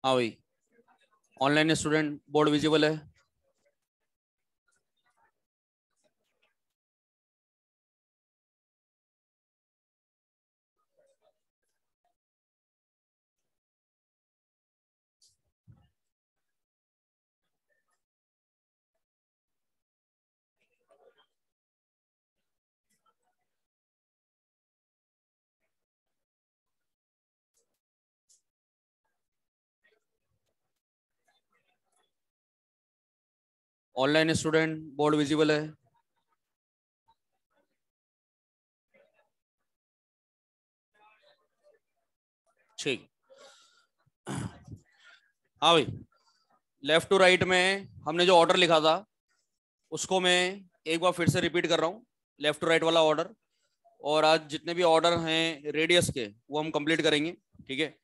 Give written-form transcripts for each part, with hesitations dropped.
हाँ भाई, online student board visible है। ऑनलाइन स्टूडेंट बोर्ड विजिबल है। ठीक। हाँ भाई, लेफ्ट टू राइट में हमने जो ऑर्डर लिखा था उसको मैं एक बार फिर से रिपीट कर रहा हूँ। लेफ्ट टू राइट वाला ऑर्डर। और आज जितने भी ऑर्डर हैं रेडियस के वो हम कंप्लीट करेंगे। ठीक है।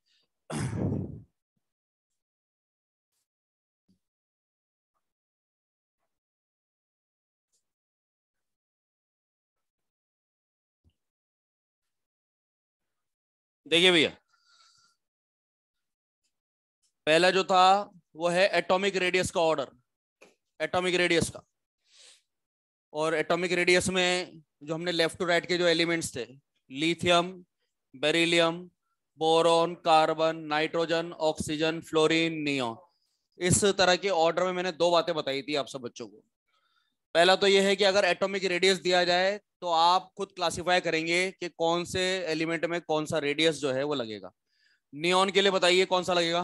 देखिए भैया, पहला जो था वो है एटॉमिक रेडियस का ऑर्डर। एटॉमिक रेडियस का। और एटॉमिक रेडियस में जो हमने लेफ्ट टू राइट के जो एलिमेंट्स थे, lithium, beryllium, boron, carbon, nitrogen, oxygen, fluorine, neon, इस तरह के ऑर्डर में मैंने दो बातें बताई थी आप सब बच्चों को। पहला तो यह है कि अगर एटॉमिक रेडियस दिया जाए तो आप खुद क्लासिफाई करेंगे कि कौन से एलिमेंट में कौन सा रेडियस जो है वो लगेगा। नियोन के लिए बताइए कौन सा लगेगा।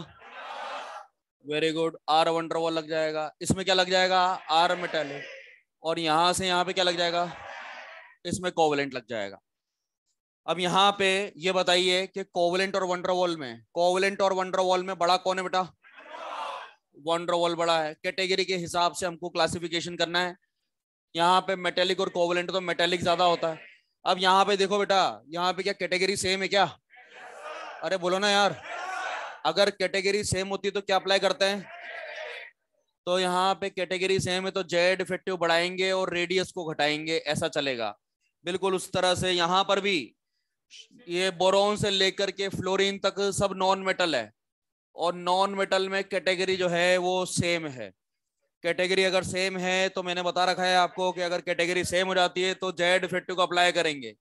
वेरी गुड, आर वंडरवॉल लग जाएगा। इसमें क्या लग जाएगा, आर मेटेलिक। और यहां से यहां पे क्या लग जाएगा, इसमें कोवलेंट लग जाएगा। अब यहाँ पे ये बताइए कि कोवलेंट और वंडरवॉल में, कोवलेंट और वंडरवॉल में बड़ा कौन है बेटा। वंडरवॉल बड़ा है। कैटेगरी के हिसाब से हमको क्लासिफिकेशन करना है। यहाँ पे मेटेलिक और कोवलेंट, तो मेटेलिक ज्यादा होता है। अब यहाँ पे देखो बेटा, यहाँ पे क्या कैटेगरी सेम है क्या। अरे बोलो ना यार। अगर कैटेगरी सेम होती तो क्या अप्लाई करते हैं। तो यहाँ पे कैटेगरी सेम है तो जेड इफेक्टिव बढ़ाएंगे और रेडियस को घटाएंगे, ऐसा चलेगा। बिल्कुल उस तरह से यहाँ पर भी ये बोरोन से लेकर के फ्लोरीन तक सब नॉन मेटल है। और नॉन मेटल में कैटेगरी जो है वो सेम है। कैटेगरी अगर सेम है तो मैंने बता रखा है आपको कि अगर कैटेगरी सेम हो जाती है तो जेड इफेक्टिव को अप्लाई करेंगे।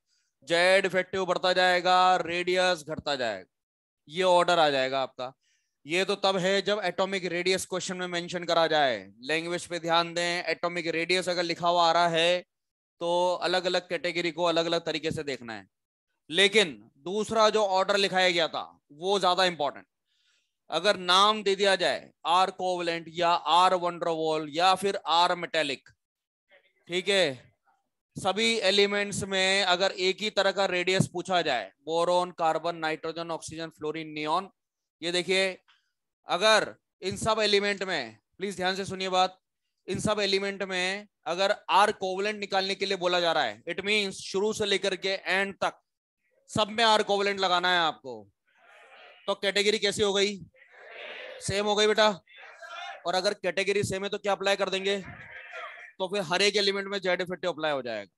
जेड इफेक्टिव बढ़ता जाएगा, रेडियस घटता जाएगा। ये ऑर्डर आ जाएगा आपका। ये तो तब है जब एटॉमिक रेडियस क्वेश्चन में मेंशन करा जाए। लैंग्वेज पे ध्यान दें, एटॉमिक रेडियस अगर लिखा हुआ आ रहा है तो अलग अलग कैटेगरी को अलग अलग तरीके से देखना है। लेकिन दूसरा जो ऑर्डर लिखाया गया था वो ज्यादा इंपॉर्टेंट। अगर नाम दे दिया जाए आर कोवलेंट या आर वंडरवॉल या फिर आर मेटेलिक, ठीक है, सभी एलिमेंट्स में अगर एक ही तरह का रेडियस पूछा जाए, boron, carbon, nitrogen, oxygen, fluorine, neon, ये देखिए, अगर इन सब एलिमेंट में, प्लीज ध्यान से सुनिए बात, इन सब एलिमेंट में अगर आर कोवलेंट निकालने के लिए बोला जा रहा है, इट मींस शुरू से लेकर के एंड तक सब में आर कोवलेंट लगाना है आपको। तो कैटेगरी कैसी हो गई, सेम हो गई बेटा। और अगर कैटेगरी सेम है तो क्या अप्लाई कर देंगे, तो फिर हर एक एलिमेंट में जेड इफेक्टिव अप्लाई हो जाएगा।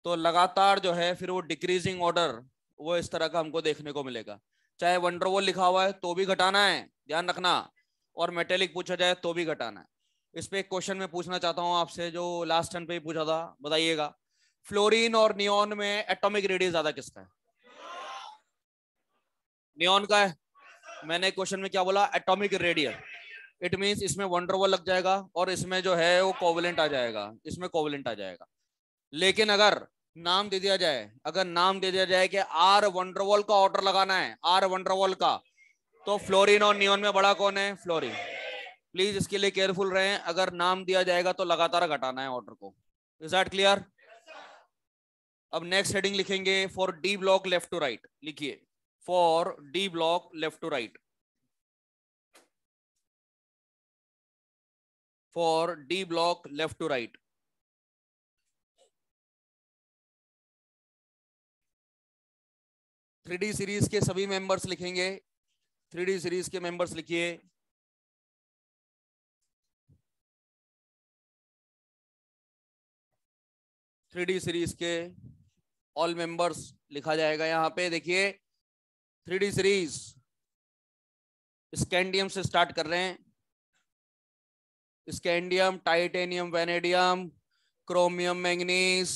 तो लगातार जो है फिर वो डिक्रीजिंग ऑर्डर वो इस तरह का हमको देखने को मिलेगा। चाहे वंडरवॉल लिखा हुआ है तो भी घटाना है, ध्यान रखना। और मेटेलिक पूछा जाए तो भी घटाना है। इस पे एक क्वेश्चन मैं पूछना चाहता हूं आपसे जो लास्ट टर्न पे ही पूछा था, बताइएगा। फ्लोरीन और नियोन में एटॉमिक रेडियस ज्यादा किसका है। नियोन का है। मैंने क्वेश्चन में क्या बोला, एटॉमिक रेडियस। इट मींस इसमें वंडरवॉल लग जाएगा और इसमें जो है वो कोवलेंट आ जाएगा, इसमें कोवलेंट आ जाएगा। लेकिन अगर नाम दे दिया जाए, अगर नाम दे दिया जाए कि आर वंडरवॉल का ऑर्डर लगाना है, आर वंडरवॉल का, तो फ्लोरीन और नियोन में बड़ा कौन है, फ्लोरीन। प्लीज इसके लिए केयरफुल रहें, अगर नाम दिया जाएगा तो लगातार घटाना है ऑर्डर को। Is that clear. अब नेक्स्ट हेडिंग लिखेंगे, for D block left to right, लिखिए for D block left to right. For D block left to right. 3D series के सभी मेंबर्स लिखेंगे। 3D सीरीज के मेंबर्स लिखिए। 3D सीरीज के all members लिखा जाएगा। यहां पे देखिए 3D सीरीज स्कैंडियम से स्टार्ट कर रहे हैं, scandium, titanium, vanadium, chromium, manganese,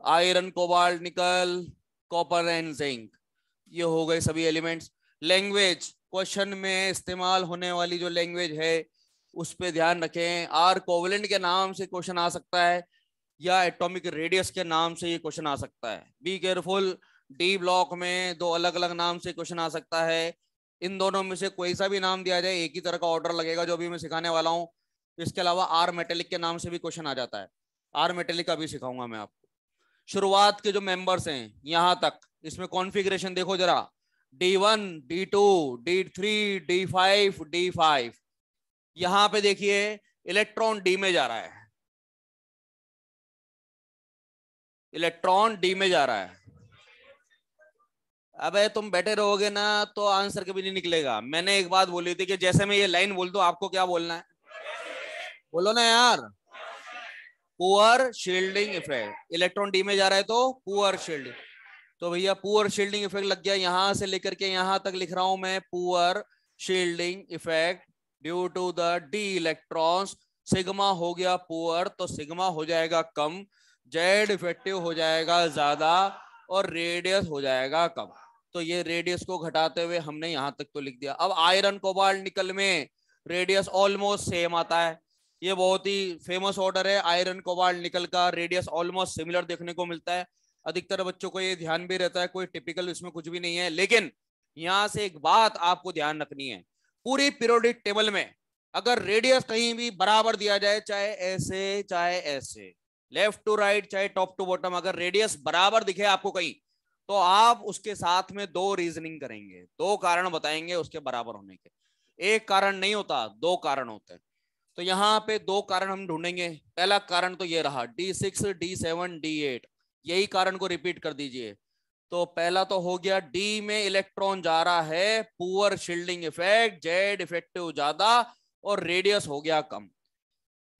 iron, cobalt, nickel, copper and zinc. ये हो गए सभी एलिमेंट्स। लैंग्वेज, क्वेश्चन में इस्तेमाल होने वाली जो लैंग्वेज है उस पे ध्यान रखें। आर कोवलेंट के नाम से क्वेश्चन आ सकता है या एटॉमिक रेडियस के नाम से ये क्वेश्चन आ सकता है। बी केयरफुल, डी ब्लॉक में दो अलग अलग नाम से क्वेश्चन आ सकता है। इन दोनों में से कोई सा भी नाम दिया जाए एक ही तरह का ऑर्डर लगेगा जो भी मैं सिखाने वाला हूँ। इसके अलावा आर मेटेलिक के नाम से भी क्वेश्चन आ जाता है। आर मेटेलिक अभी सिखाऊंगा मैं आपको। शुरुआत के जो मेंबर्स हैं यहां तक, इसमें कॉन्फ़िगरेशन देखो जरा, D1, D2, D3, D5, D5। यहां पे देखिए इलेक्ट्रॉन डी में जा रहा है, इलेक्ट्रॉन डी में जा रहा है। अबे तुम बैठे रहोगे ना तो आंसर कभी नहीं निकलेगा। मैंने एक बात बोली थी कि जैसे मैं ये लाइन बोल दूं आपको क्या बोलना है, बोलो ना यार। Poor shielding effect, electron D में जा रहा है तो पुअर शील्डिंग। तो भैया पुअर शील्डिंग इफेक्ट लग गया, यहां से लेकर के यहां तक लिख रहा हूं मैं, poor shielding effect due to the d electrons. Sigma हो गया पुअर तो सिग्मा हो जाएगा कम, जेड इफेक्टिव हो जाएगा ज्यादा और रेडियस हो जाएगा कम। तो ये रेडियस को घटाते हुए हमने यहां तक तो लिख दिया। अब आयरन, कोबाल्ट, निकल में रेडियस ऑलमोस्ट सेम आता है। ये बहुत ही फेमस ऑर्डर है आयरन, कोबाल्ट, निकल का। रेडियस ऑलमोस्ट सिमिलर देखने को मिलता है। अधिकतर बच्चों को ये ध्यान भी रहता है, कोई टिपिकल इसमें कुछ भी नहीं है। लेकिन यहां से एक बात आपको ध्यान रखनी है, पूरी पीरियोडिक टेबल में अगर रेडियस कहीं भी बराबर दिया जाए, चाहे ऐसे चाहे ऐसे, लेफ्ट टू राइट चाहे टॉप टू बॉटम, अगर रेडियस बराबर दिखे आपको कहीं, तो आप उसके साथ में दो रीजनिंग करेंगे, दो कारण बताएंगे उसके बराबर होने के। एक कारण नहीं होता, दो कारण होते हैं। तो यहाँ पे दो कारण हम ढूंढेंगे। पहला कारण तो ये रहा, D6, D7, D8, यही कारण को रिपीट कर दीजिए। तो पहला तो हो गया, डी में इलेक्ट्रॉन जा रहा है, poor shielding effect, Z effective ज्यादा और रेडियस हो गया कम।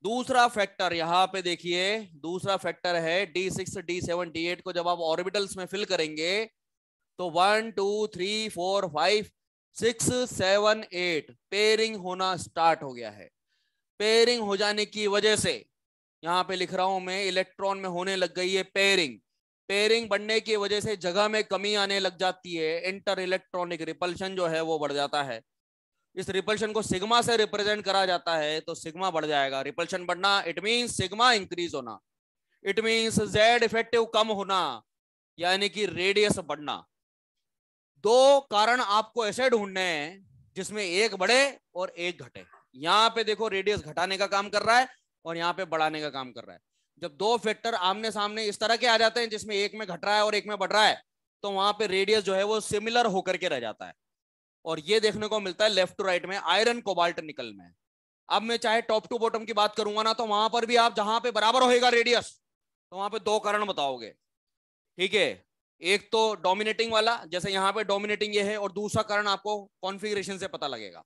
दूसरा फैक्टर यहाँ पे देखिए, दूसरा फैक्टर है D6, D7, D8 को जब आप ऑर्बिटल्स में फिल करेंगे तो 1, 2, 3, 4, 5, 6, 7, 8 पेयरिंग होना स्टार्ट हो गया है। पेयरिंग हो जाने की वजह से यहाँ पे लिख रहा हूं मैं, इलेक्ट्रॉन में होने लग गई है पेयरिंग। पेयरिंग बढ़ने की वजह से जगह में कमी आने लग जाती है, इंटर इलेक्ट्रॉनिक रिपल्शन जो है वो बढ़ जाता है। इस रिपल्शन को सिग्मा से रिप्रेजेंट करा जाता है, तो सिग्मा बढ़ जाएगा। रिपल्शन बढ़ना इट मींस सिग्मा इंक्रीज होना, इट मींस जेड इफेक्टिव कम होना, यानी कि रेडियस बढ़ना। दो कारण आपको ऐसे ढूंढने हैं जिसमें एक बढ़े और एक घटे। यहाँ पे देखो रेडियस घटाने का काम कर रहा है और यहाँ पे बढ़ाने का काम कर रहा है। जब दो फैक्टर आमने सामने इस तरह के आ जाते हैं जिसमें एक में घट रहा है और एक में बढ़ रहा है, तो वहां पे रेडियस जो है वो सिमिलर होकर के रह जाता है। और ये देखने को मिलता है लेफ्ट टू राइट में, आयरन, कोबाल्ट, निकल में। अब मैं चाहे टॉप टू बॉटम की बात करूंगा ना, तो वहां पर भी आप जहां पे बराबर होएगा रेडियस, तो वहां पे दो कारण बताओगे, ठीक है। एक तो डोमिनेटिंग वाला, जैसे यहाँ पे डोमिनेटिंग ये है, और दूसरा कारण आपको कॉन्फ़िगरेशन से पता लगेगा।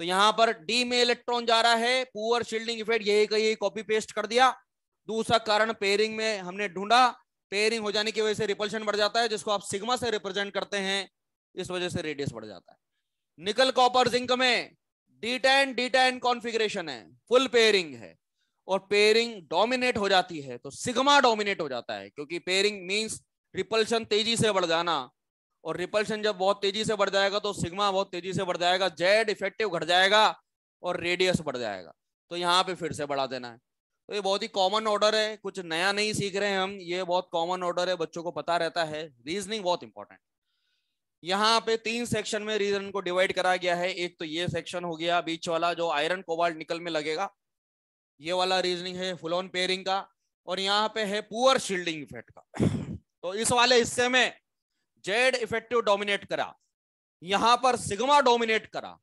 तो यहाँ पर डी में इलेक्ट्रॉन जा रहा है, पुअर शील्डिंग इफेक्ट, यही का यही कॉपी पेस्ट कर दिया। दूसरा कारण पेयरिंग में हमने ढूंढा, पेयरिंग हो जाने की वजह से रिपल्शन बढ़ जाता है, जिसको आप सिग्मा से रिप्रेजेंट करते हैं, इस वजह से रेडियस बढ़ जाता है। निकल, कॉपर, जिंक में D10 D10 कॉन्फ़िगरेशन है, फुल पेयरिंग है और पेयरिंग डोमिनेट हो जाती है तो सिग्मा डोमिनेट हो जाता है, क्योंकि पेयरिंग मींस रिपल्शन तेजी से बढ़ जाना, और रिपल्शन जब बहुत तेजी से बढ़ जाएगा तो सिग्मा बहुत तेजी से बढ़ जाएगा, जेड इफेक्टिव घट जाएगा और रेडियस बढ़ जाएगा। तो यहाँ पे फिर से बढ़ा देना है। तो ये बहुत ही कॉमन ऑर्डर है, कुछ नया नहीं सीख रहे हैं हम, ये बहुत कॉमन ऑर्डर है, बच्चों को पता रहता है। रीजनिंग बहुत इंपॉर्टेंट। यहाँ पे तीन सेक्शन में रीजन को डिवाइड करा गया है। एक तो ये सेक्शन हो गया बीच वाला जो आयरन, कोबाल्ट, निकल में लगेगा, ये वाला रीजनिंग है फुल ऑन पेयरिंग का। और यहाँ पे है पुअर शील्डिंग इफेक्ट का। तो इस वाले हिस्से में जेड इफेक्टिव डोमिनेट करा, यहां पर सिग्मा डोमिनेट करा,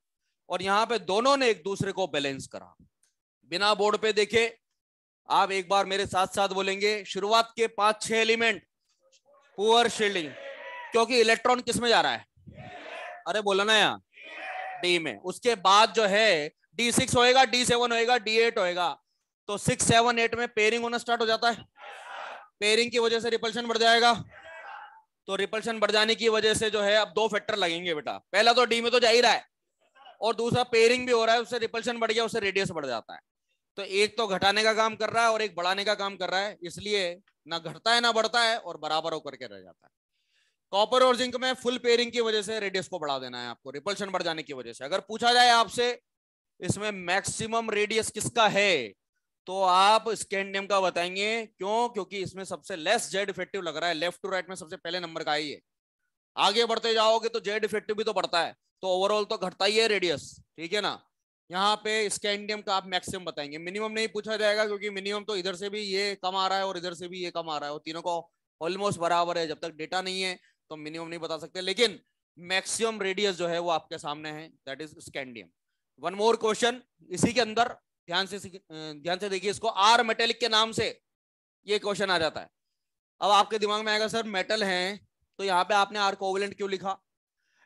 और यहां पे दोनों ने एक दूसरे को बैलेंस करा। बिना बोर्ड पे देखे आप एक बार मेरे साथ साथ बोलेंगे, शुरुआत के 5-6 एलिमेंट पुअर शील्डिंग, क्योंकि इलेक्ट्रॉन किस में जा रहा है, अरे बोला ना यार, डी में। उसके बाद जो है D6 होएगा, D7 होएगा, D8 होएगा। तो 6, 7, 8 में पेयरिंग होना स्टार्ट हो जाता है। पेयरिंग की वजह से रिपल्शन बढ़ जाएगा। तो रिपल्शन बढ़ जाने की वजह से जो है अब दो फैक्टर लगेंगे बेटा। पहला तो डी में तो जा ही रहा है, और दूसरा पेयरिंग भी हो रहा है, उससे रिपल्शन बढ़ गया, उससे रेडियस बढ़ जाता है। तो एक तो घटाने का काम कर रहा है और एक बढ़ाने का काम कर रहा है, इसलिए ना घटता है ना बढ़ता है और बराबर होकर के रह जाता है। कॉपर और जिंक में फुल पेयरिंग की वजह से रेडियस को बढ़ा देना है आपको, रिपल्शन बढ़ जाने की वजह से। अगर पूछा जाए आपसे इसमें मैक्सिमम रेडियस किसका है, तो आप स्कैंडियम का बताएंगे। क्यों? क्योंकि इसमें सबसे लेस जेड इफेक्टिव लग रहा है, लेफ्ट टू राइट में सबसे पहले नंबर का ही है। आगे बढ़ते जाओगे तो जेड इफेक्टिव भी तो बढ़ता है, तो ओवरऑल तो घटता ही है रेडियस, ठीक है ना। यहाँ पे स्कैंडियम का आप मैक्सिमम बताएंगे, मिनिमम नहीं पूछा जाएगा, क्योंकि मिनिमम तो इधर से भी ये कम आ रहा है और इधर से भी ये कम आ रहा है, और तीनों को ऑलमोस्ट बराबर है। जब तक डेटा नहीं है तो मिनिमम नहीं बता सकते, लेकिन मैक्सिमम रेडियस जो है वो आपके सामने है, that is scandium. One more question इसी के अंदर, ध्यान से देखिए इसको, आर मेटेलिक के नाम से ये क्वेश्चन आ जाता है। अब आपके दिमाग में आएगा सर मेटल है तो यहाँ पे आपने आर कोवेलेंट क्यों लिखा?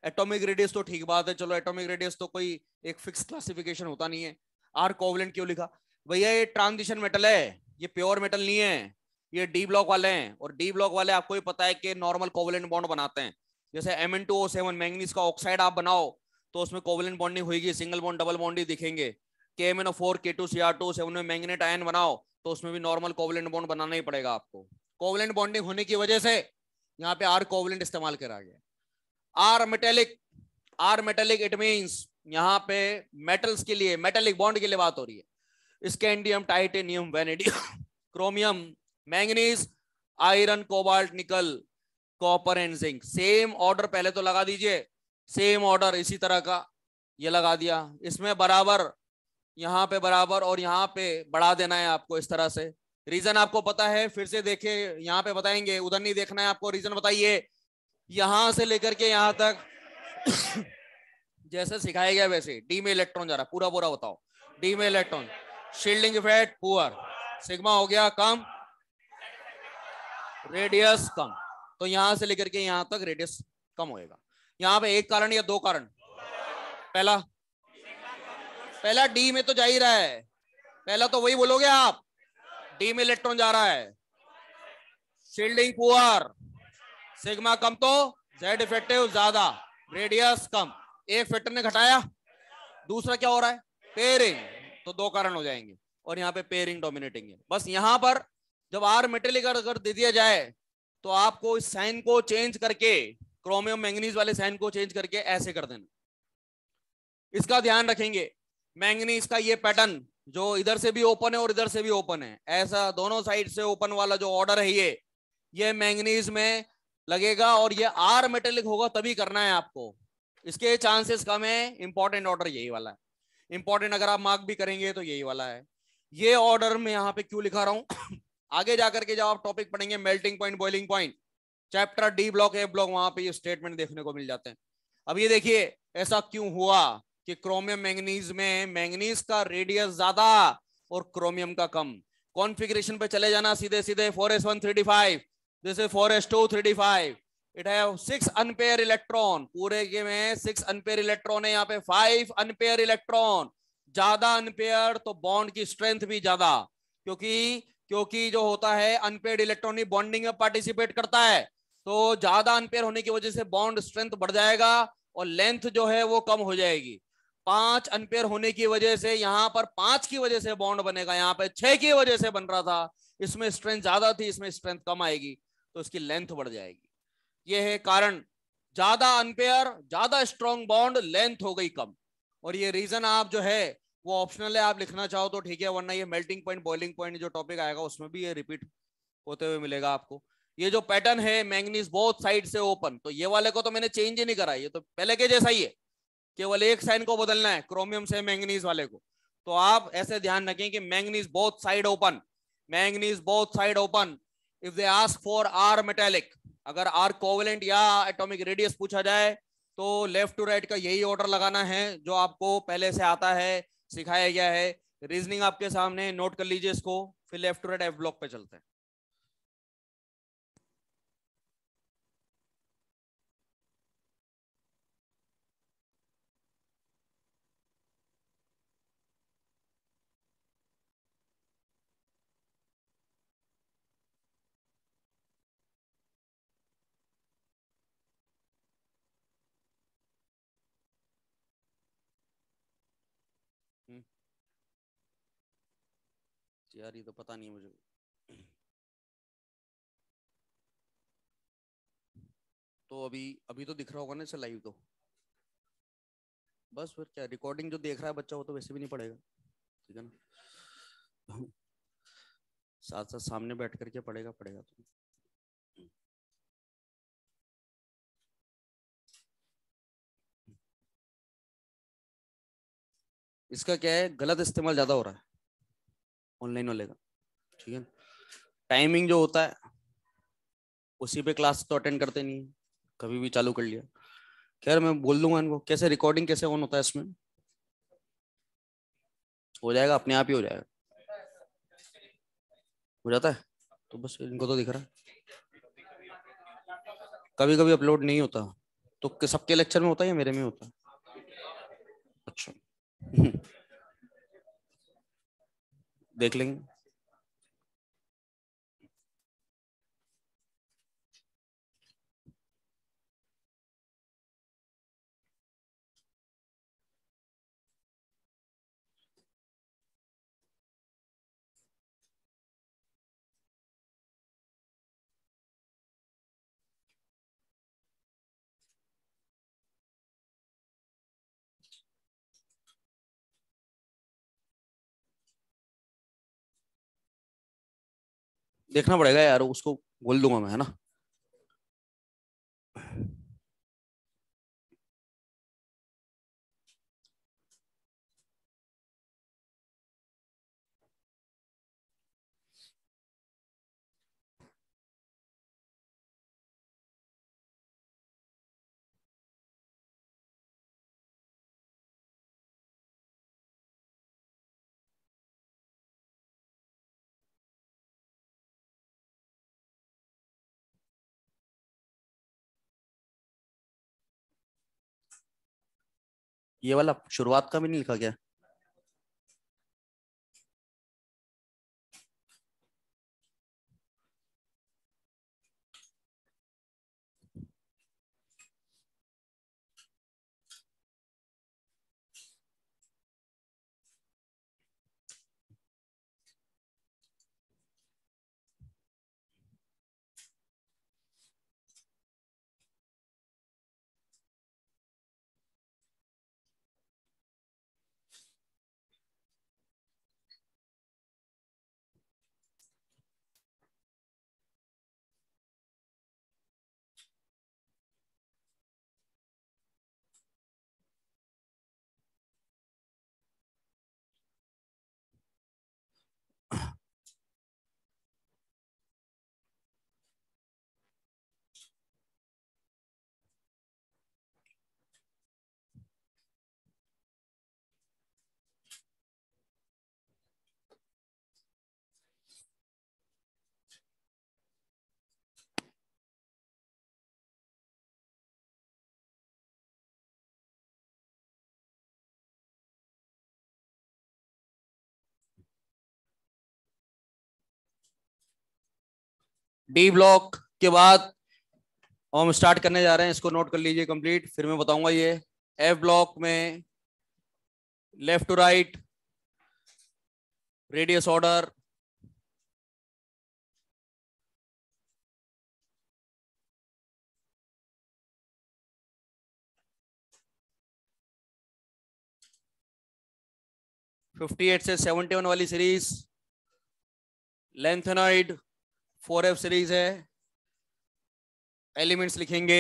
एटॉमिक रेडियस तो ठीक बात है, चलो एटॉमिक रेडियस तो कोई एक फिक्स क्लासिफिकेशन होता नहीं है, आर कोवेलेंट क्यों लिखा? भैया ये ट्रांजिशन मेटल है, ये प्योर मेटल नहीं है, ये डी ब्लॉक वाले हैं, और डी ब्लॉक वाले आपको ही पता है कि नॉर्मल कोवेलेंट बॉन्ड बनाते हैं। जैसे Mn2O7 मैंगनीज का ऑक्साइड आप बनाओ तो उसमें कोवेलेंट बॉन्ड नहीं होगी, सिंगल बॉन्ड डबल बॉन्ड ही दिखेंगे। KMnO4 K2Cr2 7 में मैंगनेट आयन बनाओ तो उसमें भी नॉर्मल कोवेलेंट बॉन्ड बनाना ही पड़ेगा आपको। कोवेलेंट बॉन्डिंग होने की वजह से यहाँ पे आर कोवेलेंट इस्तेमाल करा गया। R metallic, r metallic it means यहाँ पे मेटल्स के लिए, मेटेलिक बॉन्ड के लिए बात हो रही है। Scandium, titanium, vanadium, chromium, manganese, iron, cobalt, nickel, copper and zinc. Same order पहले तो लगा दीजिए, सेम ऑर्डर इसी तरह का ये लगा दिया, इसमें बराबर, यहाँ पे बराबर और यहाँ पे बढ़ा देना है आपको इस तरह से। रीजन आपको पता है, फिर से देखिए यहाँ पे बताएंगे, उधर नहीं देखना है आपको। रीजन बताइए, यहां से लेकर के यहां तक जैसे सिखाया गया वैसे डी में इलेक्ट्रॉन जा रहा है, पूरा पूरा बताओ। डी में electron, shielding effect poor, sigma हो गया कम, रेडियस कम, तो यहां से लेकर के यहां तक रेडियस कम होएगा। यहां पे एक कारण या दो कारण? पहला, पहला डी में तो जा ही रहा है, पहला तो वही बोलोगे आप, डी में इलेक्ट्रॉन जा रहा है, शील्डिंग पुअर, सिग्मा कम तो जेड इफेक्टिव ज्यादा, रेडियस कम। एक फैक्टर ने घटाया, दूसरा क्या हो रहा है? पेयरिंग, तो दो कारण हो जाएंगे और यहाँ पे पेयरिंग डोमिनेटिंग है। बस यहाँ पर जब आर मेटेलिक अगर दे दिया जाए तो आपको इस साइन को चेंज करके, क्रोमियम मैंगनीज वाले साइन को चेंज करके ऐसे कर देना। इसका ध्यान रखेंगे, मैंगनीज का ये पैटर्न जो इधर से भी ओपन है और इधर से भी ओपन है, ऐसा दोनों साइड से ओपन वाला जो ऑर्डर है ये मैंगनीज में लगेगा, और ये आर मेटेलिक होगा तभी करना है आपको। इसके चांसेस कम है, इंपॉर्टेंट ऑर्डर यही वाला है। इंपॉर्टेंट अगर आप मार्क भी करेंगे तो यही वाला है। ये ऑर्डर में यहाँ पे क्यों लिखा रहा हूं आगे जाकर के जब आप टॉपिक पढ़ेंगे melting point, boiling point, chapter D block, A block, वहां पे ये स्टेटमेंट देखने को मिल जाते हैं। अब ये देखिए ऐसा क्यों हुआ कि क्रोमियम मैंगनीज में मैंगनीज का रेडियस ज्यादा और क्रोमियम का कम। कॉन्फ़िगरेशन पे चले जाना सीधे सीधे, 4s1 3d5, this is 4s2 3d5, it have 6 unpaired electron, पूरे के में 6 अनपेयर इलेक्ट्रॉन है, यहाँ पे 5 अनपेयर इलेक्ट्रॉन। ज्यादा अनपेयर तो बॉन्ड की स्ट्रेंथ भी ज्यादा, क्योंकि क्योंकि जो होता है अनपेयर्ड इलेक्ट्रॉन ही बॉन्डिंग में पार्टिसिपेट करता है, तो ज्यादा अनपेयर होने की वजह से बॉन्ड स्ट्रेंथ बढ़ जाएगा और लेंथ जो है वो कम हो जाएगी। 5 अनपेयर होने की वजह से यहाँ पर 5 की वजह से बॉन्ड बनेगा, यहाँ पे 6 की वजह से बन रहा था, इसमें स्ट्रेंथ ज्यादा थी, इसमें स्ट्रेंथ कम आएगी, तो इसकी लेंथ बढ़ जाएगी। ये है कारण, ज्यादा अनपेयर ज्यादा स्ट्रॉन्ग बॉन्ड, लेंथ हो गई कम। और ये रीजन आप जो है वो ऑप्शनल है, आप लिखना चाहो तो ठीक है, वरना ये मेल्टिंग पॉइंट, बॉइलिंग पॉइंट जो टॉपिक आएगा उसमें भी ये रिपीट होते हुए मिलेगा आपको। ये जो पैटर्न है मैंगनीज बोथ साइड से ओपन, तो ये वाले को तो मैंने चेंज ही नहीं करा, ये तो पहले के जैसा ही है, केवल एक साइन को बदलना है, क्रोमियम से मैंगनीज वाले को। तो आप ऐसे ध्यान रखें कि manganese both side open, manganese both side open. If they ask for r metallic, अगर आर कोवेलेंट या एटॉमिक रेडियस पूछा जाए तो लेफ्ट टू राइट का यही ऑर्डर लगाना है जो आपको पहले से आता है, सिखाया गया है। रीजनिंग आपके सामने, नोट कर लीजिए इसको, फिर left to right f block पे चलते हैं। यार ये तो पता नहीं मुझे। तो अभी अभी तो दिख रहा होगा ना इसे लाइव तो। बस फिर क्या, रिकॉर्डिंग जो देख रहा है बच्चा वो तो वैसे भी नहीं पढ़ेगा, ठीक है ना। साथ साथ सामने बैठ करके पढ़ेगा पढ़ेगा तो। इसका क्या है, गलत इस्तेमाल ज्यादा हो रहा है ऑनलाइन वाले का, ठीक है। टाइमिंग जो होता है उसी पे क्लास तो अटेंड करते नहीं है, कभी भी चालू कर लिया। खैर मैं बोल दूंगा इनको कैसे रिकॉर्डिंग कैसे ऑन होता है इसमें, हो जाएगा अपने आप ही हो जाएगा, हो जाता है। तो बस इनको तो दिख रहा है, कभी कभी अपलोड नहीं होता। तो सबके लेक्चर में होता है या मेरे में होता है? अच्छा। देख लेंगे। देखना पड़ेगा यार, उसको बोल दूंगा मैं, है ना। ये वाला शुरुआत का भी नहीं लिखा गया? डी ब्लॉक के बाद हम स्टार्ट करने जा रहे हैं, इसको नोट कर लीजिए कंप्लीट, फिर मैं बताऊंगा ये। एफ ब्लॉक में left to right, radius order, fifty eight से 71 वाली सीरीज लेंथेनॉइड 4F सीरीज है। एलिमेंट्स लिखेंगे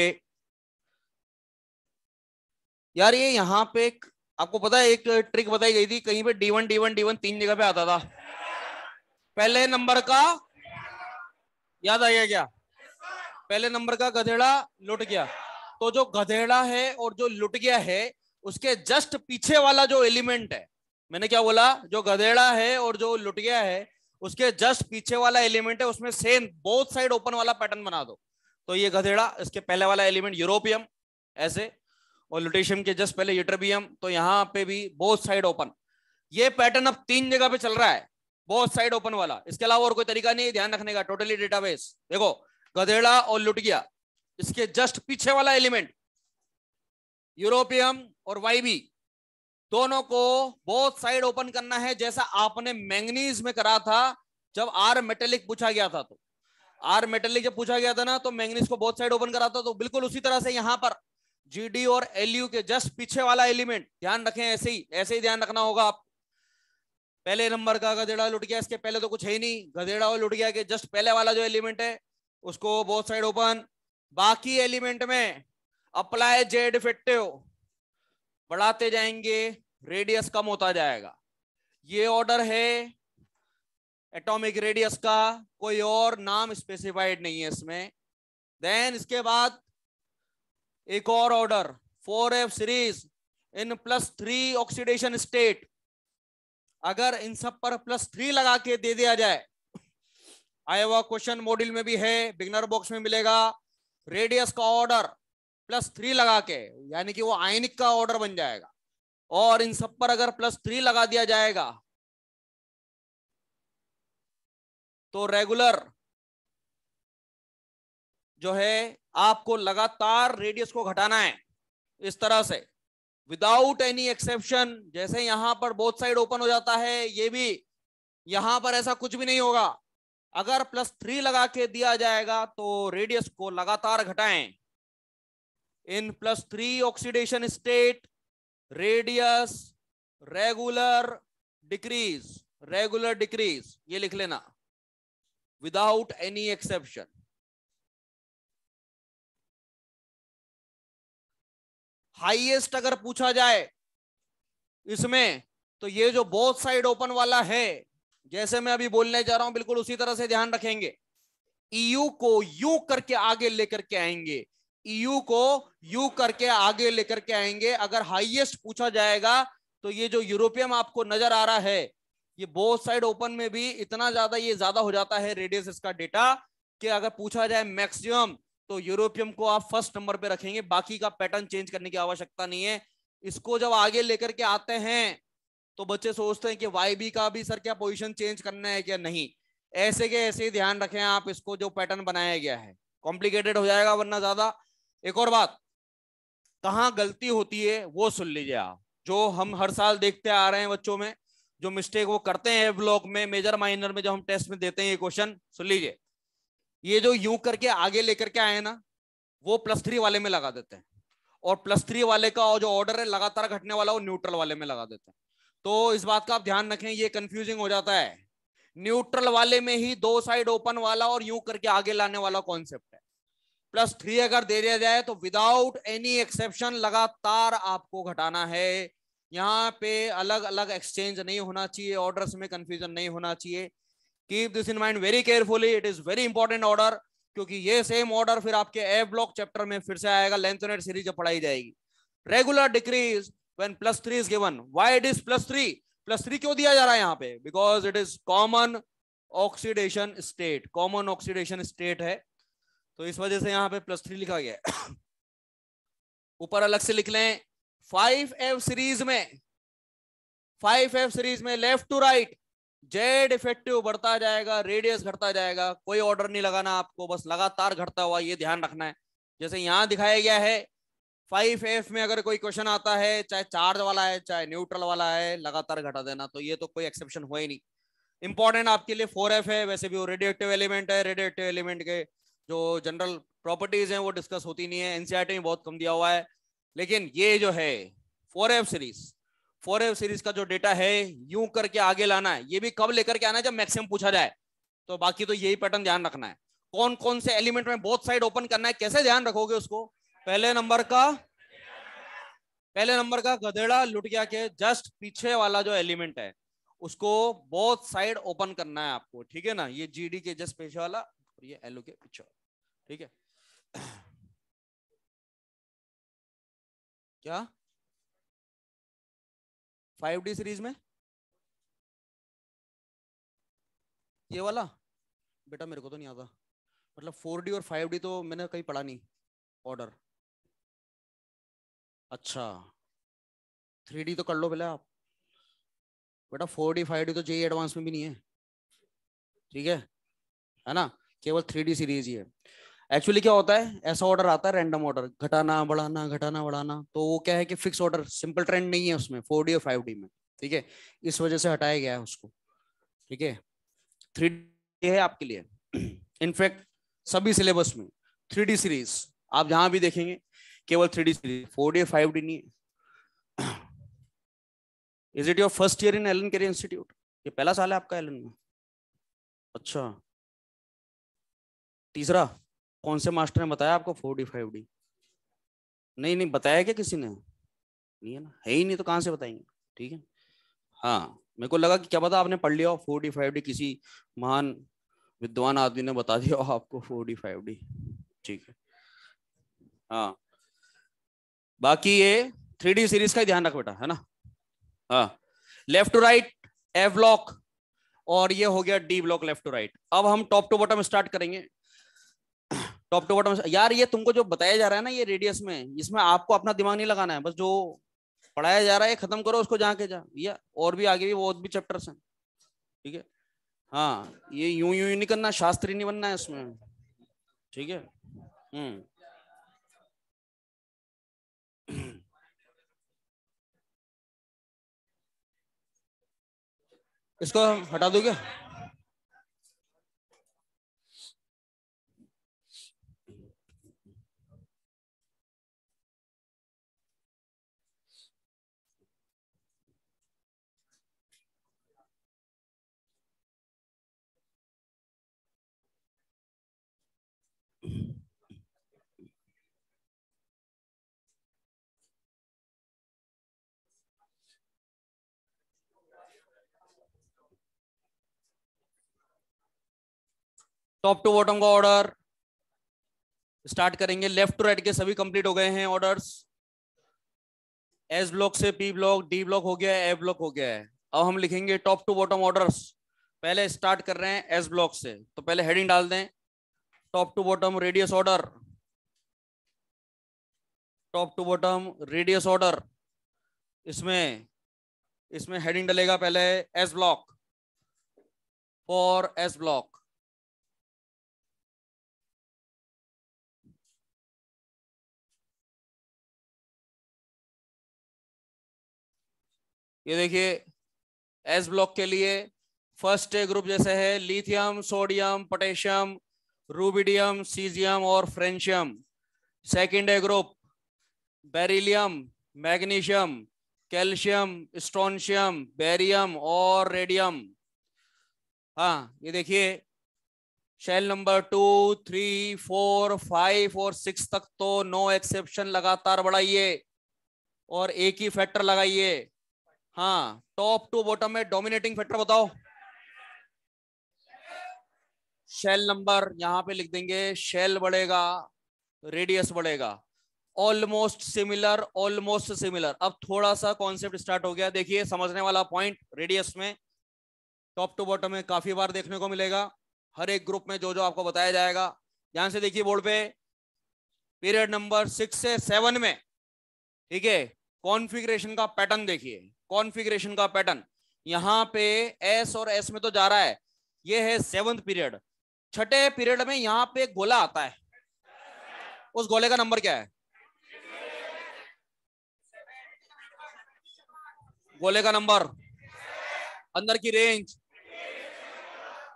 यार। ये यहाँ पे एक आपको पता है एक ट्रिक बताई गई थी, कहीं पे D1 तीन जगह पे आता था। पहले नंबर का याद आ गया क्या? पहले नंबर का गधेड़ा लुट गया, तो जो गधेड़ा है और जो लुट गया है उसके जस्ट पीछे वाला जो एलिमेंट है, मैंने क्या बोला, जो गधेड़ा है और जो लुट गया है उसके जस्ट पीछे वाला एलिमेंट है, उसमें सेम बोथ साइड ओपन वाला पैटर्न बना दो। तो ये गधेड़ा, इसके पहले वाला एलिमेंट यूरोपियम ऐसे, और लुटेशियम के जस्ट पहले यूट्रबियम, तो यहाँ पे भी बोथ साइड ओपन। ये पैटर्न अब तीन जगह पे चल रहा है, बोथ साइड ओपन वाला। इसके अलावा और कोई तरीका नहीं ध्यान रखने का, टोटली डेटाबेस। देखो गधेड़ा और लुट गया, इसके जस्ट पीछे वाला एलिमेंट यूरोपियम और वाईबी, दोनों को बोथ साइड ओपन करना है, जैसा आपने मैंगनीज में करा था जब आर मेटेलिक पूछा गया था। तो आर मेटेलिक जब पूछा गया था ना, तो मैंगनीज को बोथ साइड ओपन करा था। तो बिल्कुल उसी तरह से यहां पर जीडी और एलयू के जस्ट पीछे वाला एलिमेंट ध्यान रखें, ऐसे ही ध्यान रखना होगा आप। पहले नंबर का गधेड़ा लुट गया, इसके पहले तो कुछ है ही नहीं, गधेड़ा और लुट गया के जस्ट पहले वाला जो एलिमेंट है उसको बोथ साइड ओपन। बाकी एलिमेंट में अप्लाई जेड इफेक्टिव, बढ़ाते जाएंगे, रेडियस कम होता जाएगा। ये ऑर्डर है एटॉमिक रेडियस का, कोई और नाम स्पेसिफाइड नहीं है इसमें। देन इसके बाद एक और order 4f series in +3 oxidation state. अगर इन सब पर +3 लगा के दे दिया जाए, आया हुआ क्वेश्चन मॉड्यूल में भी है, बिगनर बॉक्स में मिलेगा, रेडियस का ऑर्डर +3 लगा के, यानी कि वो आयनिक का ऑर्डर बन जाएगा। और इन सब पर अगर +3 लगा दिया जाएगा तो रेगुलर जो है आपको लगातार रेडियस को घटाना है इस तरह से, विदाउट एनी एक्सेप्शन। जैसे यहां पर बोथ साइड ओपन हो जाता है, ये भी यहां पर ऐसा कुछ भी नहीं होगा। अगर +3 लगा के दिया जाएगा तो रेडियस को लगातार घटाएं। इन +3 oxidation state radius regular decrease, regular decrease, ये लिख लेना, विदाउट एनी एक्सेप्शन। हाईएस्ट अगर पूछा जाए इसमें, तो ये जो बोथ साइड ओपन वाला है, जैसे मैं अभी बोलने जा रहा हूं बिल्कुल उसी तरह से ध्यान रखेंगे। EU को यू करके आगे लेकर के आएंगे, EU को यू करके आगे लेकर के आएंगे। अगर हाईएस्ट पूछा जाएगा तो ये जो यूरोपियम आपको नजर आ रहा है, ये बोथ साइड ओपन में भी इतना ज्यादा ये ज्यादा हो जाता है रेडियस इसका डेटा, कि अगर पूछा जाए मैक्सिमम तो यूरोपियम को आप फर्स्ट नंबर पे रखेंगे, बाकी का पैटर्न चेंज करने की आवश्यकता नहीं है। इसको जब आगे लेकर के आते हैं तो बच्चे सोचते हैं कि YB का भी सर क्या पोजीशन चेंज करना है क्या, नहीं, ऐसे के ऐसे ही ध्यान रखें आप इसको, जो पैटर्न बनाया गया है। कॉम्प्लिकेटेड हो जाएगा वरना ज्यादा। एक और बात, कहां गलती होती है वो सुन लीजिए आप, जो हम हर साल देखते आ रहे हैं बच्चों में, जो मिस्टेक वो करते हैं ब्लॉक में, मेजर माइनर में, जब हम टेस्ट में देते हैं ये क्वेश्चन, सुन लीजिए। ये जो यूं करके आगे लेकर के आए ना, वो +3 वाले में लगा देते हैं, और +3 वाले का जो ऑर्डर है लगातार घटने वाला, वो न्यूट्रल वाले में लगा देते हैं। तो इस बात का आप ध्यान रखें, ये कंफ्यूजिंग हो जाता है। न्यूट्रल वाले में ही दो साइड ओपन वाला और यूं करके आगे लाने वाला कॉन्सेप्ट है। +3 अगर दे दिया जाए तो विदाउट एनी एक्सेप्शन लगातार आपको घटाना है। यहाँ पे अलग अलग एक्सचेंज नहीं होना चाहिए, ऑर्डर्स में कंफ्यूजन नहीं होना चाहिए। Keep this in mind very carefully, it is very important order, क्योंकि ये सेम ऑर्डर फिर आपके ए ब्लॉक चैप्टर में फिर से आएगा, लेंथोनेट सीरीज जब पढ़ाई जाएगी। Regular decrease when +3 is given. Why it is +3? +3 क्यों दिया जा रहा है यहाँ पे? Because it is common oxidation state, common oxidation state है, तो इस वजह से यहाँ पे +3 लिखा गया है। ऊपर अलग से लिख लें, 5F सीरीज में, 5F सीरीज में left to right Z effective बढ़ता जाएगा, रेडियस घटता जाएगा। कोई ऑर्डर नहीं लगाना आपको, बस लगातार घटता हुआ ये ध्यान रखना है। जैसे यहां दिखाया गया है 5F में अगर कोई क्वेश्चन आता है, चाहे चार्ज वाला है चाहे न्यूट्रल वाला है, लगातार घटा देना, तो ये तो कोई एक्सेप्शन हुआ ही नहीं। इंपॉर्टेंट आपके लिए 4F है, वैसे भी वो रेडियोएक्टिव एलिमेंट है, रेडियोएक्टिव एलिमेंट के जो जनरल प्रॉपर्टीज हैं वो डिस्कस होती नहीं है, एनसीईआरटी में बहुत कम दिया हुआ है। लेकिन ये जो है 4F सीरीज, 4F सीरीज का जो डेटा है यूं करके आगे लाना है। ये भी कब लेकर के आना है? जब मैक्सिमम पूछा जाए। तो बाकी तो यही पैटर्न ध्यान रखना है। कौन कौन से एलिमेंट में बोथ साइड ओपन करना है, कैसे ध्यान रखोगे उसको? पहले नंबर का गधेड़ा लुट गया के जस्ट पीछे वाला जो एलिमेंट है उसको बोथ साइड ओपन करना है आपको, ठीक है ना? ये जीडी के जस्ट पीछे वाला और ये एलओ के पीछे वाला, ठीक है? क्या 5D सीरीज में ये वाला बेटा मेरे को तो नहीं आता, मतलब 4D और 5D तो मैंने कहीं पढ़ा नहीं ऑर्डर। अच्छा 3D तो कर लो पहले आप बेटा, 4D 5D तो जेई एडवांस में भी नहीं है, ठीक है ना? केवल 3D सीरीज ही है। एक्चुअली क्या होता है, ऐसा ऑर्डर आता है रैंडम ऑर्डर, घटाना बढ़ाना घटाना बढ़ाना, तो वो क्या है कि फिक्स ऑर्डर, सिंपल ट्रेंड नहीं है उसमें 4D और 5D में। ठीक है, इस वजह से हटाया गया है उसको। ठीक है, 3D है आपके लिए। इनफैक्ट सभी सिलेबस में 3D सीरीज आप जहां भी देखेंगे केवल 3D सीरीज, 4D और 5D नहीं है। Is it your first year in Allen Career Institute? ये पहला साल है आपका एलन में? अच्छा, तीसरा। कौन से मास्टर ने बताया आपको 4D 5D? नहीं नहीं बताया क्या किसी ने? नहीं है ना, है ही नहीं तो कहां से बताएंगे। ठीक है, हाँ, मेरे को लगा कि क्या पता आपने पढ़ लिया हो 4D 5D, किसी महान विद्वान आदमी ने बता दिया हो आपको 4D 5D। ठीक है, हाँ, बाकी ये 3D सीरीज का ही ध्यान रख बेटा, है ना। हाँ, left to right f block, और ये हो गया d block left to right. अब हम टॉप टू बॉटम स्टार्ट करेंगे। टॉप टू बॉटम यार, ये तुमको जो बताया जा रहा है ना ये रेडियस में, इसमें आपको अपना दिमाग नहीं लगाना है, बस जो पढ़ाया जा रहा है खत्म करो उसको, जाके जा या और भी आगे भी बहुत भी चैप्टर्स हैं। ठीक है, हाँ, ये यूं यूं नहीं करना, शास्त्री नहीं बनना है इसमें। ठीक है, इसको हटा दो क्या? टॉप टू बॉटम का ऑर्डर स्टार्ट करेंगे। लेफ्ट टू राइट के सभी कंप्लीट हो गए हैं ऑर्डर्स। एस ब्लॉक से पी ब्लॉक, डी ब्लॉक हो गया है, ए ब्लॉक हो गया है। अब हम लिखेंगे टॉप टू बॉटम ऑर्डर्स। पहले स्टार्ट कर रहे हैं एस ब्लॉक से, तो पहले हेडिंग डाल दें top to bottom radius order. Top to bottom radius order, इसमें इसमें हेडिंग डलेगा पहले s block, for s block. ये देखिए एस ब्लॉक के लिए फर्स्ट ग्रुप जैसे है lithium, sodium, potassium, rubidium, caesium और फ्रेंशियम। सेकंड है group beryllium, magnesium, calcium, strontium, barium और रेडियम। हाँ, ये देखिए शेल नंबर 2, 3, 4, 5 और 6 तक तो नो एक्सेप्शन लगातार बढ़ाइए और एक ही फैक्टर लगाइए। हाँ, टॉप टू बॉटम में डोमिनेटिंग फैक्टर बताओ। शेल नंबर यहां पे लिख देंगे, शेल बढ़ेगा, रेडियस बढ़ेगा। Almost similar, almost similar. अब थोड़ा सा कॉन्सेप्ट स्टार्ट हो गया, देखिए समझने वाला पॉइंट। रेडियस में टॉप टू बॉटम में काफी बार देखने को मिलेगा, हर एक ग्रुप में जो जो आपको बताया जाएगा। ध्यान से देखिए बोर्ड पे, पीरियड नंबर 6 से 7 में, ठीक है, कॉन्फ़िगरेशन का पैटर्न देखिए। कॉन्फ़िगरेशन का पैटर्न यहां पे एस और एस में तो जा रहा है, ये है 7th पीरियड। छठे पीरियड में यहां पे एक गोला आता है, उस गोले का नंबर क्या है? गोले का नंबर, अंदर की रेंज,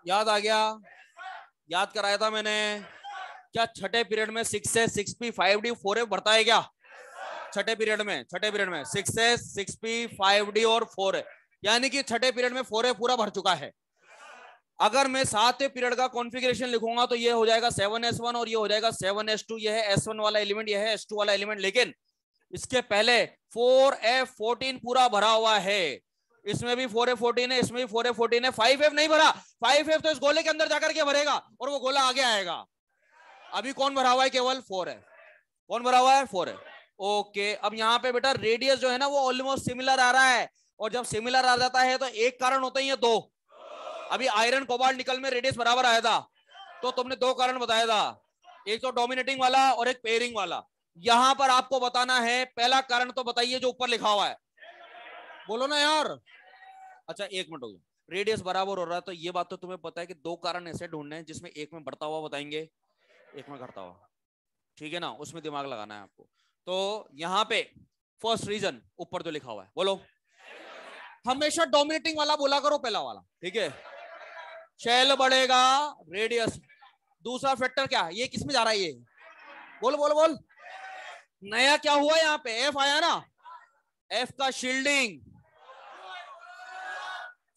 याद आ गया? याद कराया था मैंने। क्या छठे पीरियड में 6 से 6p 5d 4f बढ़ता है क्या? छठे पीरियड में, छठे पीरियड में 6 से 6p 5d और 4f, यानी कि छठे पीरियड में 4f पूरा भर चुका है। अगर मैं 7वें पीरियड का कॉन्फ़िगरेशन लिखूंगा तो ये हो जाएगा 7s1 और ये हो जाएगा 7s2। ये है s1 वाला एलिमेंट, ये है s2 वाला एलिमेंट, लेकिन इसके पहले 4f14 पूरा भरा हुआ है। इसमें भी 4f14 है, इसमें भी 4f14 है, 5f नहीं भरा। 5f तो इस गोले के अंदर जाकर के भरेगा और वो गोला आगे आएगा। अभी कौन भरा हुआ है? केवल 4 है। कौन भरा हुआ है? 4 है। ओके, अब यहाँ पे बेटा रेडियस जो है ना वो ऑलमोस्ट सिमिलर आ रहा है, और जब सिमिलर आ जाता है तो एक कारण होता ही है दो। अभी आयरन कोबाल्ट निकल में रेडियस बराबर आया था, तो तुमने दो कारण बताया था, एक तो डोमिनेटिंग वाला और एक पेयरिंग वाला। यहां पर आपको बताना है पहला कारण तो बताइए जो ऊपर लिखा हुआ है, बोलो ना यार। अच्छा, एक मिनट हो गया, रेडियस बराबर हो रहा है, तो ये बात तो तुम्हें पता है कि दो कारण ऐसे ढूंढने हैं जिसमें एक में बढ़ता हुआ बताएंगे एक में घटता हुआ, ठीक है ना, उसमें दिमाग लगाना है आपको। तो यहाँ पे फर्स्ट रीजन ऊपर जो लिखा हुआ है, बोलो। हमेशा डोमिनेटिंग वाला बोला करो, पहला वाला, ठीक है। शेल बढ़ेगा, रेडियस। दूसरा फैक्टर क्या, ये किस में जा रहा है, ये बोल बोल बोल। नया क्या हुआ यहाँ पे, एफ आया ना, एफ का शील्डिंग,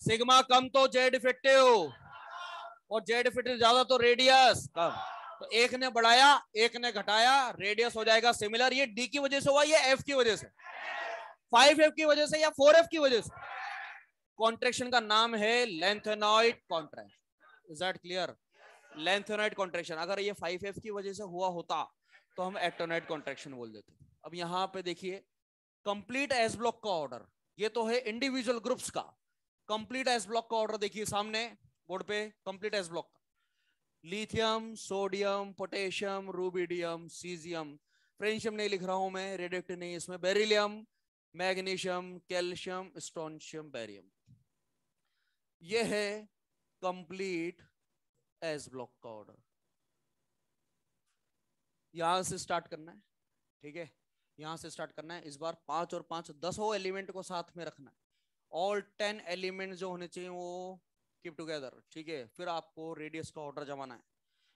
सिग्मा कम तो जेड इफेक्टिव, और जेड इफेक्टिव ज्यादा तो रेडियस कम। तो एक ने बढ़ाया एक ने घटाया, रेडियस हो जाएगा सिमिलर। ये डी की वजह से हुआ, ये एफ की वजह से, 5F की वजह से या 4F की वजह से। कॉन्ट्रेक्शन का नाम है lanthanoid contraction. Is that clear? Lanthanoid contraction. अगर ये 5F की वजह से हुआ होता तो हम एक्टोनॉइड कॉन्ट्रैक्शन बोल देते। अब यहाँ पे देखिए, कंप्लीट एस ब्लॉक का ऑर्डर, ये तो है इंडिविजुअल ग्रुप्स का। कंप्लीट एस ब्लॉक का ऑर्डर देखिए सामने बोर्ड पे, कंप्लीट एस ब्लॉक का। Lithium, sodium, potassium, rubidium, caesium, francium नहीं लिख रहा हूं मैं, रेडियोएक्टिव नहीं इसमें, beryllium, magnesium, calcium, strontium, barium. ये है कंप्लीट एस ब्लॉक का ऑर्डर। यहां से स्टार्ट करना है, ठीक है, यहां से स्टार्ट करना है। इस बार 5 और 5 10 एलिमेंट को साथ में रखना है। ऑल 10 एलिमेंट जो होने चाहिए वो कीप टुगेदर, ठीक है। फिर आपको रेडियस का ऑर्डर जमाना है।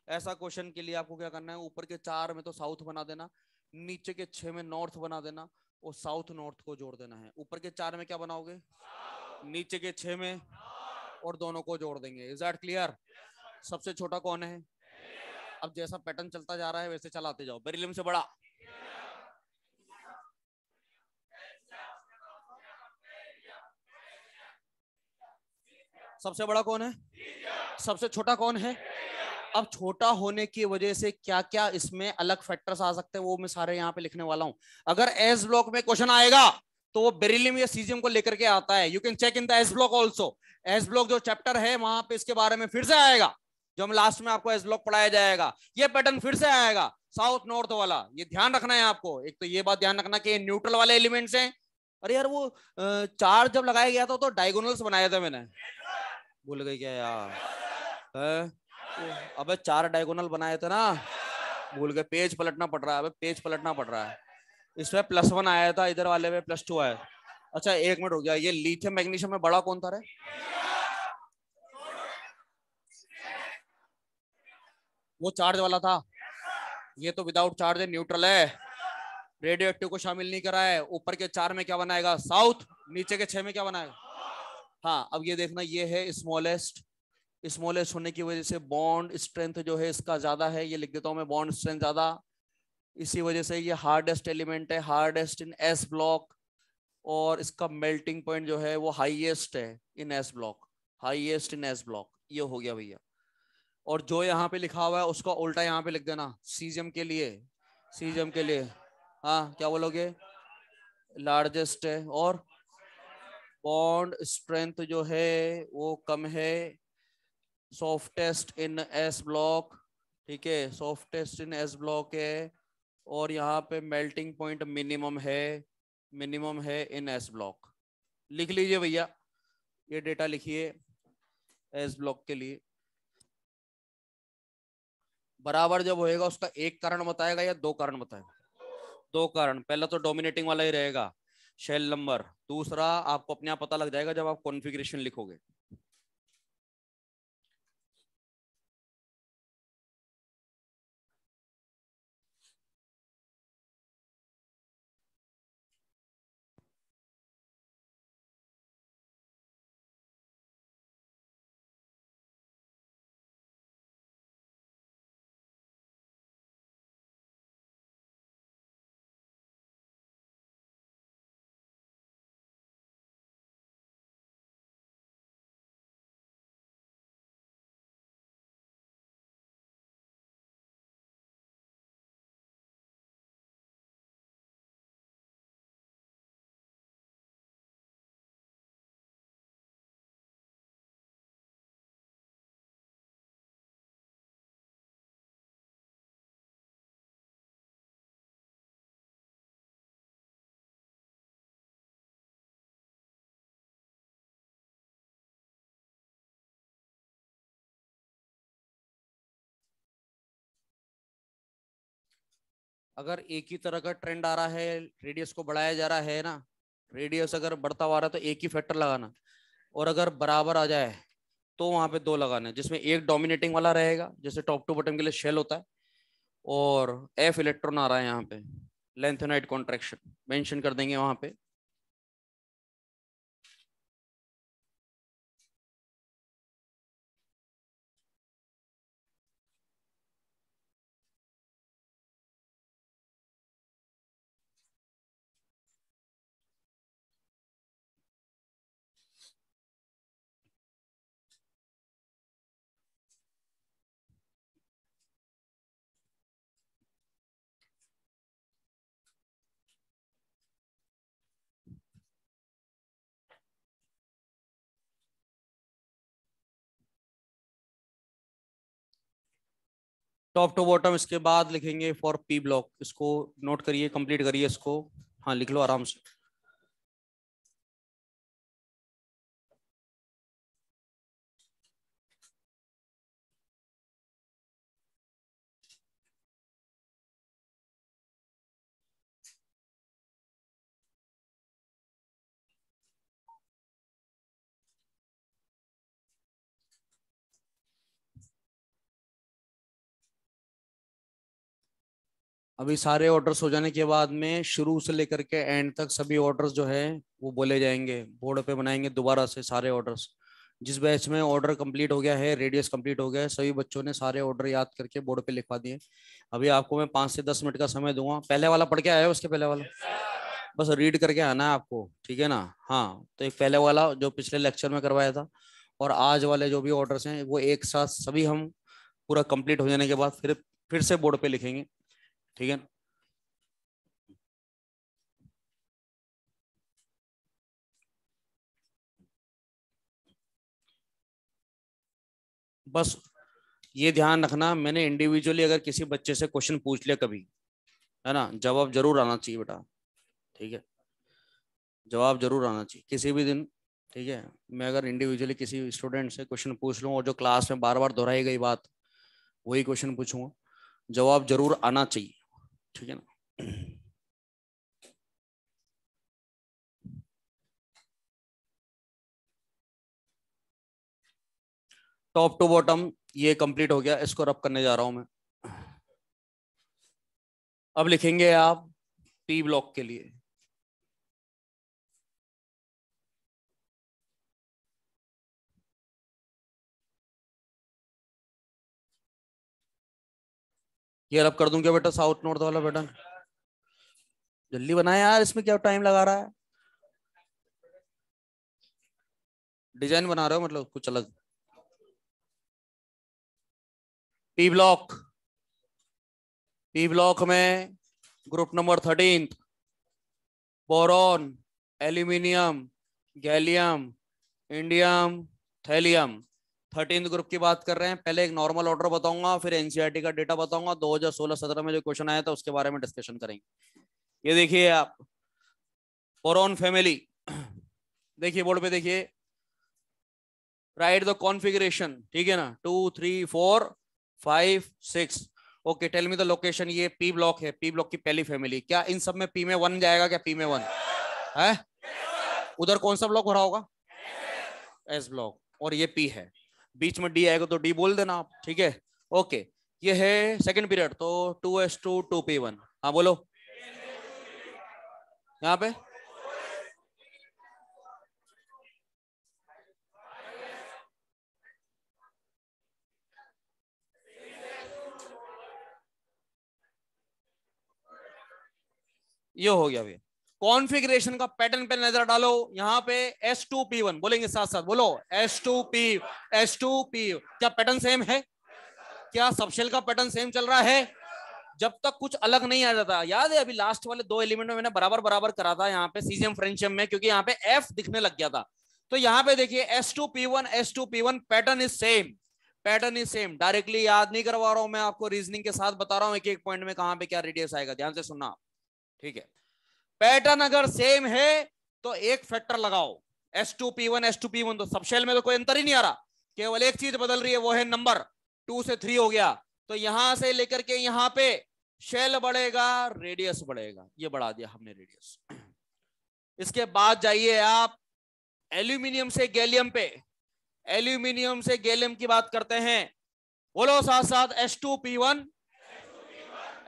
ऐसा क्वेश्चन के लिए आपको क्या करना है, ऊपर के 4 में तो साउथ बना देना, नीचे के 6 में नॉर्थ बना देना, और साउथ नॉर्थ को जोड़ देना है। ऊपर के 4 में क्या बनाओगे, नीचे के 6 में, और दोनों को जोड़ देंगे। Is that clear? सबसे छोटा कौन है? अब जैसा पैटर्न चलता जा रहा है वैसे चलाते जाओ। बेरिलियम से बड़ा, सबसे बड़ा कौन है? सबसे छोटा कौन है? अब छोटा होने की वजह से क्या क्या इसमें अलग फैक्टर्स आ सकते हैं, वो मैं सारे यहाँ पे लिखने वाला हूं। अगर एस ब्लॉक में क्वेश्चन आएगा तो वो बेरिलियम या सीजियम को लेकर के आता है। You can check in the s block also. S block जो चैप्टर है वहां पे इसके बारे में फिर से आएगा, जो हम लास्ट में आपको एस ब्लॉक पढ़ाया जाएगा। ये पैटर्न फिर से आएगा, साउथ नॉर्थ वाला। ये ध्यान रखना है आपको। एक तो ये बात ध्यान रखना कि न्यूट्रल वाले एलिमेंट्स हैं। अरे यार वो चार्ज जब लगाया गया था तो डायगोनल्स बनाए थे मैंने, भूल गई क्या यार? अबे 4 डायगोनल बनाए थे ना, भूल गए। पेज पलटना पड़ रहा है, अबे पेज पलटना पड़ रहा है। इसमें +1 आया था, इधर वाले में +2 आया। अच्छा एक मिनट हो गया, ये लिथियम मैग्नीशियम में बड़ा कौन था रे? वो चार्ज वाला था, ये तो विदाउट चार्ज है, न्यूट्रल है, रेडियो एक्टिव को शामिल नहीं करा है। ऊपर के 4 में क्या बनाएगा, साउथ, नीचे के 6 में क्या बनाएगा। हाँ अब ये देखना, ये है स्मॉलेस्ट। स्मॉलेस्ट होने की वजह से बॉन्ड स्ट्रेंथ जो है इसका ज्यादा है, ये लिख देता हूं मैं, बॉन्ड स्ट्रेंथ ज्यादा। इसी वजह से ये हार्डेस्ट एलिमेंट है, हार्डेस्ट इन एस ब्लॉक। और इसका मेल्टिंग पॉइंट जो है वो हाईएस्ट है in S block, highest in S block. ये हो गया भैया। और जो यहाँ पे लिखा हुआ है उसका उल्टा यहाँ पे लिख देना, सीजियम के लिए, सीजियम के लिए। हाँ क्या बोलोगे, लार्जेस्ट है, और बॉन्ड स्ट्रेंथ जो है वो कम है, सॉफ्टेस्ट इन एस ब्लॉक, ठीक है, सॉफ्टेस्ट इन एस ब्लॉक है। और यहाँ पे मेल्टिंग पॉइंट मिनिमम है, मिनिमम है इन एस ब्लॉक। लिख लीजिए भैया, ये डेटा लिखिए एस ब्लॉक के लिए। बराबर जब होएगा उसका एक कारण बताएगा या 2 कारण बताएगा? 2 कारण। पहला तो डोमिनेटिंग वाला ही रहेगा, शेल नंबर। दूसरा आपको अपने आप पता लग जाएगा जब आप कॉन्फ़िगरेशन लिखोगे। अगर एक ही तरह का ट्रेंड आ रहा है, रेडियस को बढ़ाया जा रहा है ना, रेडियस अगर बढ़ता हुआ रहा है तो एक ही फैक्टर लगाना, और अगर बराबर आ जाए तो वहां पे दो लगाने, जिसमें एक डोमिनेटिंग वाला रहेगा जैसे टॉप टू बॉटम के लिए शेल होता है, और एफ इलेक्ट्रॉन आ रहा है यहाँ पे, लेंथेनाइट कॉन्ट्रैक्शन मेंशन कर देंगे वहां पे। टॉप टू बॉटम, इसके बाद लिखेंगे फॉर पी ब्लॉक। इसको नोट करिए, कंप्लीट करिए इसको। हाँ लिख लो आराम से। अभी सारे ऑर्डर्स हो जाने के बाद में शुरू से लेकर के एंड तक सभी ऑर्डर्स जो है वो बोले जाएंगे, बोर्ड पे बनाएंगे दोबारा से सारे ऑर्डर्स। जिस बैच में ऑर्डर कंप्लीट हो गया है, रेडियस कंप्लीट हो गया है, सभी बच्चों ने सारे ऑर्डर याद करके बोर्ड पे लिखवा दिए। अभी आपको मैं 5 से 10 मिनट का समय दूंगा। पहले वाला पढ़ के आया हो, उसके पहले वाला बस रीड करके आना है आपको, ठीक है ना। हाँ तो एक पहले वाला जो पिछले लेक्चर में करवाया था, और आज वाले जो भी ऑर्डर्स हैं वो एक साथ सभी हम पूरा कंप्लीट हो जाने के बाद फिर से बोर्ड पे लिखेंगे, ठीक है। बस ये ध्यान रखना, मैंने इंडिविजुअली अगर किसी बच्चे से क्वेश्चन पूछ लिया कभी, है ना, जवाब जरूर आना चाहिए बेटा, ठीक है। जवाब जरूर आना चाहिए किसी भी दिन, ठीक है। मैं अगर इंडिविजुअली किसी स्टूडेंट से क्वेश्चन पूछ लूँ और जो क्लास में बार बार दोहराई गई बात वही क्वेश्चन पूछूंगा, जवाब जरूर आना चाहिए, ठीक है ना। टॉप टू बॉटम ये कंप्लीट हो गया, इसको रब करने जा रहा हूं मैं। अब लिखेंगे आप पी ब्लॉक के लिए। ये रब कर दूं क्या बेटा, साउथ नॉर्थ वाला बेटा? जल्दी बनाए यार, इसमें क्या टाइम लगा रहा है? डिजाइन बना रहे हो मतलब कुछ अलग? पी ब्लॉक, पी ब्लॉक में group number 13, boron, aluminium, gallium, indium, thallium. 13 group की बात कर रहे हैं। पहले एक नॉर्मल ऑर्डर बताऊंगा, फिर एनसीईआरटी का डेटा बताऊंगा, 2016-17 में जो क्वेश्चन आया था उसके बारे में डिस्कशन करेंगे। ये देखिए आप, बोरॉन फैमिली, देखिए बोर्ड पे देखिए, राइट द कॉन्फ़िगरेशन, ठीक है ना, 2 3 4 5 6। Okay tell me the location. ये पी ब्लॉक है, पी ब्लॉक की पहली फैमिली। क्या इन सब में पी में 1 जाएगा? क्या पी में 1 है? उधर कौन सा ब्लॉक भरा होगा? S block. और ये पी है, बीच में डी आएगा तो डी बोल देना आप, ठीक है। ओके ये है सेकंड पीरियड, तो 2s2 2p1। हाँ बोलो यहाँ पे। ये हो गया भैया। कॉन्फ़िगरेशन का पैटर्न पे नजर डालो, यहाँ पे S2P1 बोलेंगे साथ साथ, बोलो S2P, S2P। क्या पैटर्न सेम है? क्या सबशेल का पैटर्न सेम चल रहा है? जब तक कुछ अलग नहीं आ जाता। याद है अभी लास्ट वाले 2 एलिमेंट में मैंने बराबर बराबर करा था यहाँ पे सीजियम फ्रेंशियम में, क्योंकि यहाँ पे F दिखने लग गया था। तो यहाँ पे देखिए S2P1, S2P1 pattern is same, pattern is same. Directly याद नहीं करवा रहा हूं मैं आपको, रीजनिंग के साथ बता रहा हूं एक एक पॉइंट में कहां पे क्या रेडियस आएगा, ध्यान से सुनना, ठीक है। पैटर्न अगर सेम है तो एक फैक्टर लगाओ, S2P1 S2P1। तो सबशेल में तो कोई अंतर ही नहीं आ रहा, केवल एक चीज बदल रही है, वो है नंबर, 2 से 3 हो गया। तो यहां से लेकर के यहां पे शेल बढ़ेगा, रेडियस बढ़ेगा। ये बढ़ा दिया हमने रेडियस। इसके बाद जाइए आप एल्यूमिनियम से गैलियम पे। एल्यूमिनियम से गैलियम की बात करते हैं, बोलो साथ साथ H2P1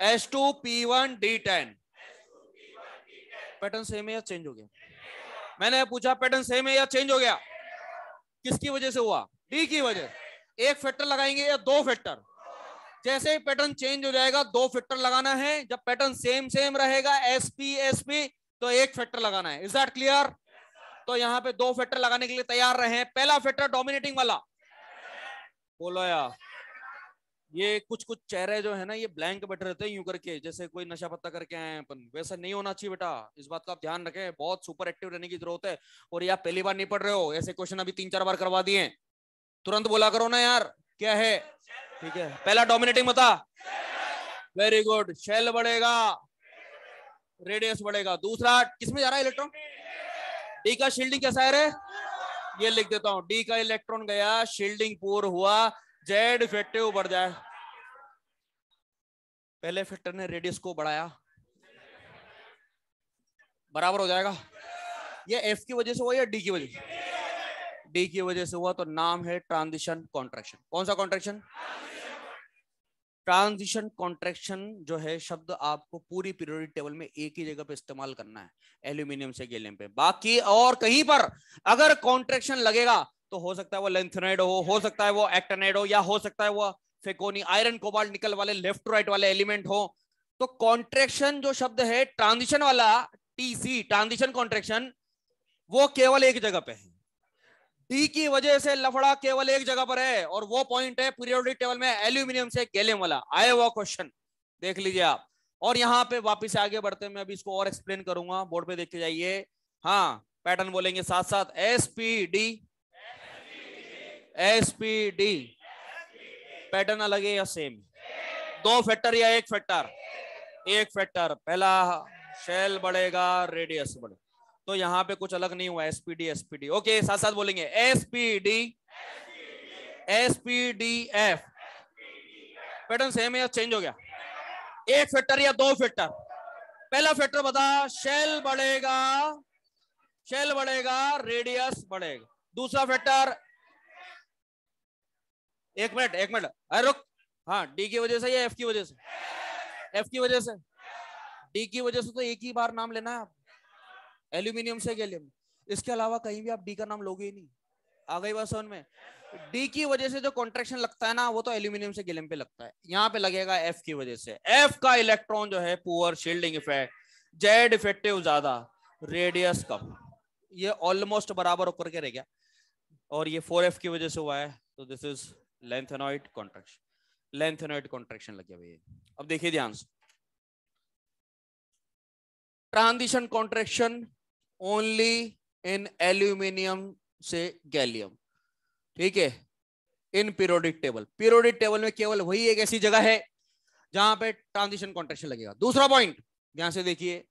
H2P1D10। पैटर्न सेम है या चेंज हो गया? मैंने पूछा पैटर्न सेम है या चेंज हो गया? किसकी वजह से हुआ? डी की वजह। एक फैक्टर लगाएंगे या दो फैक्टर? जैसे ही पैटर्न चेंज हो जाएगा दो फैक्टर लगाना है। जब पैटर्न सेम सेम रहेगा SP SP तो एक फैक्टर लगाना है। Is that clear? तो यहाँ पे दो फैक्टर लगाने के लिए तैयार रहे। पहला फैक्टर डोमिनेटिंग वाला, बोलो यार। ये कुछ कुछ चेहरे जो है ना ये ब्लैंक बैठे रहते हैं यूं करके, जैसे कोई नशा पत्ता करके आए हैं अपन। वैसा नहीं होना चाहिए बेटा, इस बात का आप ध्यान रखें। बहुत सुपर एक्टिव रहने की जरूरत है। और ये आप पहली बार नहीं पढ़ रहे हो, ऐसे क्वेश्चन अभी 3-4 बार करवा दिए। तुरंत बोला करो ना यार क्या है। ठीक है, पहला डोमिनेटिंग बता। Very good. शेल बढ़ेगा, रेडियस बढ़ेगा। दूसरा किसमें जा रहा है इलेक्ट्रॉन? डी का शील्डिंग कैसा है रे? ये लिख देता हूं, डी का इलेक्ट्रॉन गया, शील्डिंग पूर हुआ, जेड इफेक्टिव बढ़ जाए। पहले फैक्टर ने रेडियस को बढ़ाया, बराबर हो जाएगा। ये एफ की वजह से हुआ या डी की वजह से? डी की वजह से हुआ, तो नाम है ट्रांजिशन कॉन्ट्रैक्शन। कौन सा कॉन्ट्रैक्शन? ट्रांजिशन कॉन्ट्रैक्शन जो है शब्द आपको पूरी पीरियोडिक टेबल में एक ही जगह पे इस्तेमाल करना है, एल्यूमिनियम से गैलियम पे। बाकी और कहीं पर अगर कॉन्ट्रैक्शन लगेगा तो हो सकता है वो लेंथेनाइड हो सकता है वो एक्टिनाइड हो, या हो सकता है वो फेकोनी, आयरन, कोबाल्ट, निकल वाले लेफ्ट टू राइट वाले एलिमेंट हो। तो कॉन्ट्रैक्शन जो शब्द है ट्रांजिशन वाला, TC ट्रांजिशन कॉन्ट्रैक्शन, वो केवल एक जगह पे है। डी की वजह से लफड़ा केवल एक जगह पर है, और वो पॉइंट है पीरियोडिक टेबल में एल्यूमिनियम से गैलियम वाला। आया हुआ क्वेश्चन देख लीजिए आप। और यहाँ पे वापस आगे बढ़ते हैं, मैं अभी इसको और एक्सप्लेन करूंगा, बोर्ड पे देख के जाइए। हाँ, पैटर्न बोलेंगे साथ साथ, SPD SPD। पैटर्न अलग है या सेम? दो फैक्टर या एक फैक्टर? एक फैक्टर। पहला शेल बढ़ेगा, रेडियस बढ़ेगा। तो यहाँ पे कुछ अलग नहीं हुआ, SPD SPD। ओके, साथ साथ बोलेंगे SPD SPDF। पैटर्न सेम है या चेंज हो गया? एक फैक्टर या दो फैक्टर? पहला फैक्टर बता, शेल बढ़ेगा, शेल बढ़ेगा, रेडियस बढ़ेगा। दूसरा फैक्टर, एक मिनट अरे रुक। हाँ, डी की वजह से या एफ की वजह से? एफ की वजह से। डी की वजह से तो एक ही बार नाम लेना है आप, एल्यूमिनियम से गैलियम। इसके अलावा कहीं भी आप डी का नाम लोगे ही नहीं। आ गई बात समझ में? डी की वजह से जो कॉन्ट्रैक्शन लगता है ना, वो तो एल्यूमिनियम से गैलियम पे लगता है। यहाँ पे लगेगा एफ की वजह से। एफ का इलेक्ट्रॉन जो है poor shielding effect, Z effective ज्यादा, रेडियस कम। ये ऑलमोस्ट बराबर होकर के रह गया। और ये 4F की वजह से हुआ है, तो this is lanthanoid contraction. Lanthanoid contraction लग गया भैया। अब देखिए ध्यान से, transition contraction only in aluminium से गैलियम। ठीक है, in periodic table. Periodic table में केवल वही एक ऐसी जगह है जहां पे ट्रांजिशन कॉन्ट्रैक्शन लगेगा। दूसरा पॉइंट ध्यान से देखिए,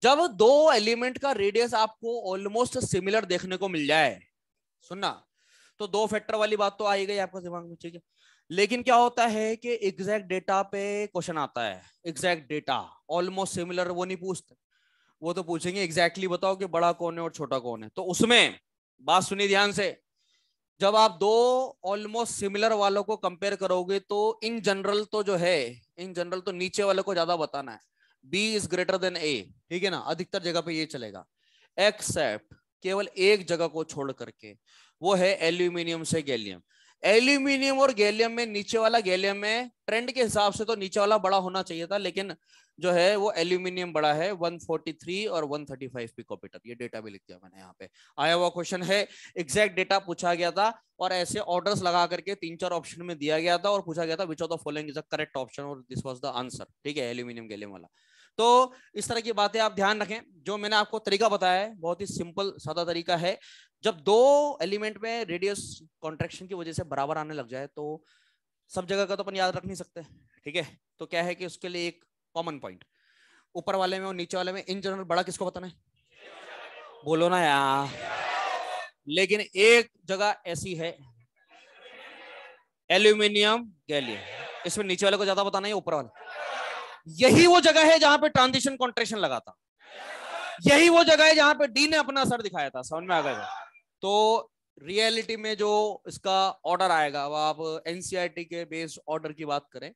जब दो एलिमेंट का रेडियस आपको ऑलमोस्ट सिमिलर देखने को मिल जाए, सुनना, तो दो फैक्टर वाली बात तो आई गई आपके दिमाग में। ठीक है, लेकिन क्या होता है कि एग्जैक्ट डेटा पे क्वेश्चन आता है। एग्जैक्ट डेटा ऑलमोस्ट सिमिलर वो नहीं पूछते, वो तो पूछेंगे एग्जैक्टली बताओ कि बड़ा कौन है और छोटा कौन है। तो उसमें बात सुनिए ध्यान से, जब आप दो ऑलमोस्ट सिमिलर वालों को कंपेयर करोगे तो इन जनरल तो जो है, इन जनरल तो नीचे वाले को ज्यादा बताना है। B is greater than A, ठीक है ना, अधिकतर जगह पे ये चलेगा। एक्सेप्ट केवल एक जगह को छोड़ करके, वो है एल्यूमिनियम से गैलियम। एल्यूमिनियम और गैलियम में नीचे वाला, गैलियम में ट्रेंड के हिसाब से तो नीचे वाला बड़ा होना चाहिए था, लेकिन जो है वो एल्यूमिनियम बड़ा है, 143 और 135 पिकोमीटर। ये डेटा भी लिख दिया मैंने यहाँ पे। आया हुआ क्वेश्चन है, एग्जैक्ट डेटा पूछा गया था, और ऐसे ऑर्डर्स लगा करके 3-4 ऑप्शन में दिया गया था, और पूछा गया था which of the following is the correct option, और दिस वाज द आंसर। ठीक है, एल्यूमिनियम गैलियम वाला। तो इस तरह की बातें आप ध्यान रखें। जो मैंने आपको तरीका बताया है बहुत ही सिंपल सादा तरीका है। जब दो एलिमेंट में रेडियस कॉन्ट्रैक्शन की वजह से बराबर आने लग जाए तो सब जगह का तो अपन याद रख नहीं सकते। ठीक है, तो क्या है कि उसके लिए एक कॉमन पॉइंट, ऊपर वाले में और नीचे वाले में इन जनरल बड़ा किसको बताना है? बोलो ना यार। लेकिन एक जगह ऐसी है, एल्यूमिनियम गैलियम, इसमें नीचे वाले को ज्यादा बताना है ऊपर वाले? यही वो जगह है जहां पे ट्रांजिशन कॉन्ट्रैक्शन लगा था, यही वो जगह है जहां पे डी ने अपना असर दिखाया था। समझ में आ गया? तो रियलिटी में जो इसका ऑर्डर आएगा वो आप एनसीईआरटी के बेस्ड ऑर्डर की बात करें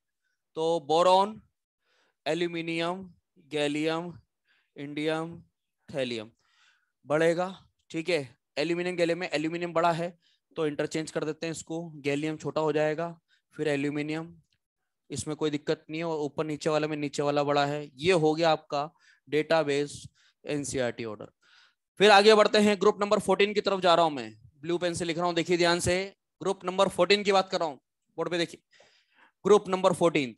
तो boron, aluminium, gallium, indium, thallium बढ़ेगा। ठीक है, एल्यूमिनियम गैलियम में एल्यूमिनियम बड़ा है तो इंटरचेंज कर देते हैं इसको, गैलियम छोटा हो जाएगा, फिर एल्यूमिनियम, इसमें कोई दिक्कत नहीं है, और ऊपर नीचे वाला में नीचे वाला बड़ा है। ये हो गया आपका डेटाबेस एनसीईआरटी ऑर्डर। फिर आगे बढ़ते हैं, ग्रुप नंबर 14 की तरफ जा रहा हूं मैं, ब्लू पेन से लिख रहा हूं, देखिए ध्यान से, ग्रुप नंबर 14 की बात कर रहा हूं, बोर्ड पे देखिए, ग्रुप नंबर 14।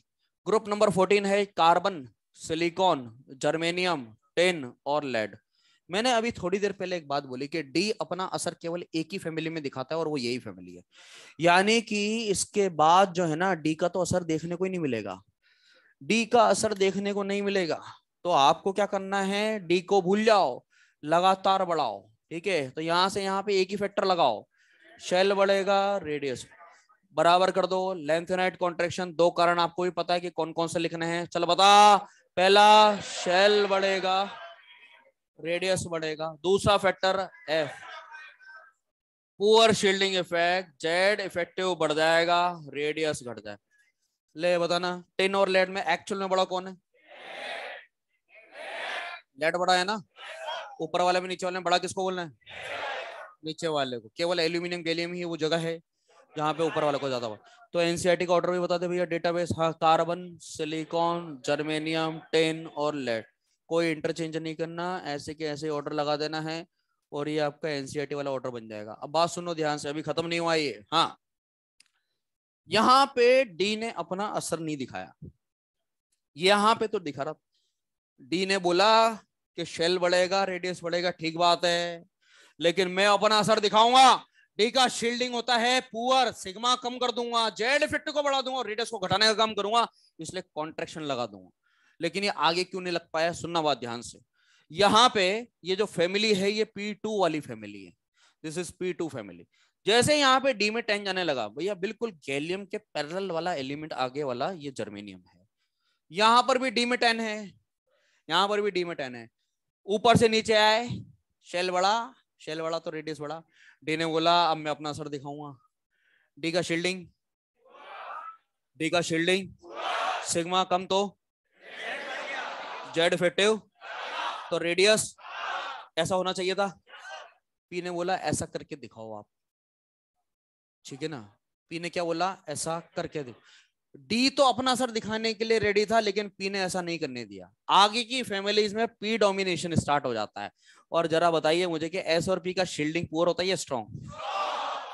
ग्रुप नंबर 14 है कार्बन, सिलिकॉन, जर्मेनियम, टिन और लेड। मैंने अभी थोड़ी देर पहले एक बात बोली कि डी अपना असर केवल एक ही फैमिली में दिखाता है और वो यही फैमिली है, यानी कि इसके बाद जो है ना डी का तो असर देखने को ही नहीं मिलेगा, डी का असर देखने को नहीं मिलेगा। तो आपको क्या करना है, डी को भूल जाओ, लगातार बढ़ाओ। ठीक है, तो यहां से यहां पे एक ही फैक्टर लगाओ, शेल बढ़ेगा, रेडियस बराबर कर दो, लेंथ नाइट कॉन्ट्रैक्शन, दो कारण आपको भी पता है कि कौन कौन से लिखने हैं, चलो बता। पहला शेल बढ़ेगा, रेडियस बढ़ेगा, दूसरा factor F, poor shielding effect, Z effective बढ़ जाएगा, रेडियस घट जाए। ले बताना, टिन और लेड में एक्चुअल में बड़ा कौन है? लेड बड़ा है ना, ऊपर वाले में नीचे वाले में बड़ा किसको बोलना है? नीचे वाले को। केवल एल्यूमिनियम गैलियम ही वो जगह है जहां पे ऊपर वाले को ज्यादा बड़ा। तो एनसीईआरटी का ऑर्डर भी बता दे भैया, डेटाबेस, हाँ, कार्बन, सिलिकॉन, जर्मेनियम, टिन और लेड, कोई इंटरचेंज नहीं करना, ऐसे के ऐसे ऑर्डर लगा देना है और ये आपका एनसीईआरटी वाला ऑर्डर बन जाएगा। अब बात सुनो ध्यान से, अभी खत्म नहीं हुआ ये। हाँ, यहाँ पे डी ने अपना असर नहीं दिखाया, यहाँ पे तो दिखा रहा, डी ने बोला कि शेल बढ़ेगा, रेडियस बढ़ेगा, ठीक बात है, लेकिन मैं अपना असर दिखाऊंगा। डी का शील्डिंग होता है पुअर, सिग्मा कम कर दूंगा, जेड इफेक्ट को बढ़ा दूंगा, रेडियस को घटाने का काम करूंगा, इसलिए कॉन्ट्रैक्शन लगा दूंगा। लेकिन ये आगे क्यों नहीं लग पाया, सुनना बात ध्यान से। यहां पे ये जो फैमिली है ये P2 वाली फैमिली है, दिस इज P2 फैमिली। जैसे यहाँ पे डी में 10 जाने लगा भैया, बिल्कुल गैलियम के पैरेलल वाला एलिमेंट आगे वाला ये जर्मेनियम है, यहां पर भी डी में 10 है, यहां पर भी डी में 10 है, ऊपर से नीचे आए, शेल बड़ा, शेल बड़ा तो रेडियस बड़ा। डी ने बोला अब मैं अपना असर दिखाऊंगा, डी का शील्डिंग, डी का शील्डिंग, सिग्मा कम तो जेड इफेक्टिव, तो रेडियस ऐसा होना चाहिए था। पी ने बोला ऐसा करके दिखाओ आप, ठीक है ना, पी ने क्या बोला, ऐसा करके दिखाओ। डी तो अपना असर दिखाने के लिए रेडी था, लेकिन पी ने ऐसा नहीं करने दिया। आगे की फैमिलीज में पी डोमिनेशन स्टार्ट हो जाता है। और जरा बताइए मुझे कि एस और पी का शील्डिंग पुअर होता है या स्ट्रॉन्ग?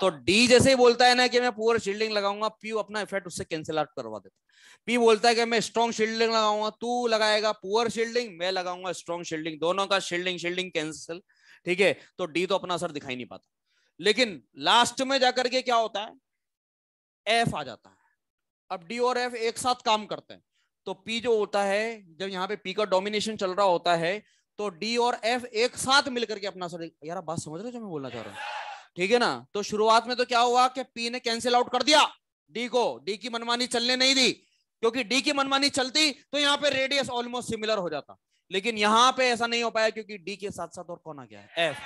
तो डी जैसे ही बोलता है ना कि मैं पुअर शील्डिंग लगाऊंगा, पी अपना इफेक्ट उससे कैंसिल आउट करवा देता है। पी बोलता है कि मैं स्ट्रॉन्ग शील्डिंग लगाऊंगा, तू लगाएगा पुअर शील्डिंग, मैं लगाऊंगा स्ट्रॉन्ग शील्डिंग, दोनों का शील्डिंग शील्डिंग कैंसिल। ठीक है, तो डी तो अपना असर दिखाई नहीं पाता, लेकिन लास्ट में जाकर के क्या होता है, एफ आ जाता है। अब डी और एफ एक साथ काम करते हैं, तो पी जो होता है, जब यहाँ पे पी का डोमिनेशन चल रहा होता है, तो डी और एफ एक साथ मिलकर के अपना असर, यार आप बात समझ रहे हो जो मैं बोलना चाह रहा हूँ? ठीक है ना, तो शुरुआत में तो क्या हुआ कि पी ने कैंसिल आउट कर दिया डी को, डी की मनमानी चलने नहीं दी, क्योंकि डी की मनमानी चलती तो यहाँ पे रेडियस ऑलमोस्ट सिमिलर हो जाता, लेकिन यहाँ पे ऐसा नहीं हो पाया क्योंकि डी के साथ साथ और कौन आ गया है, एफ।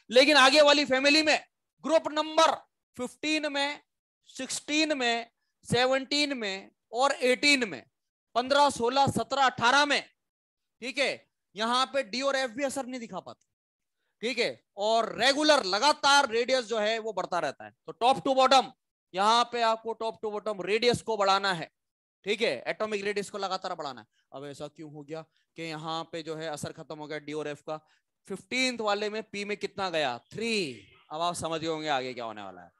लेकिन आगे वाली फैमिली में ग्रुप नंबर 15 में, 16 में, 17 में और 18 में, 15, 16, 17, 18 में, ठीक है, यहां पे डी और एफ भी असर नहीं दिखा पाते। ठीक है, और रेगुलर लगातार रेडियस जो है वो बढ़ता रहता है। तो टॉप टू बॉटम, यहां पे आपको टॉप टू बॉटम रेडियस को बढ़ाना है। ठीक है, एटॉमिक रेडियस को लगातार बढ़ाना है। अब ऐसा क्यों हो गया कि यहाँ पे जो है असर खत्म हो गया डी और एफ का, 15th वाले में पी में कितना गया, 3। अब आप समझ गए होंगे आगे क्या होने वाला है,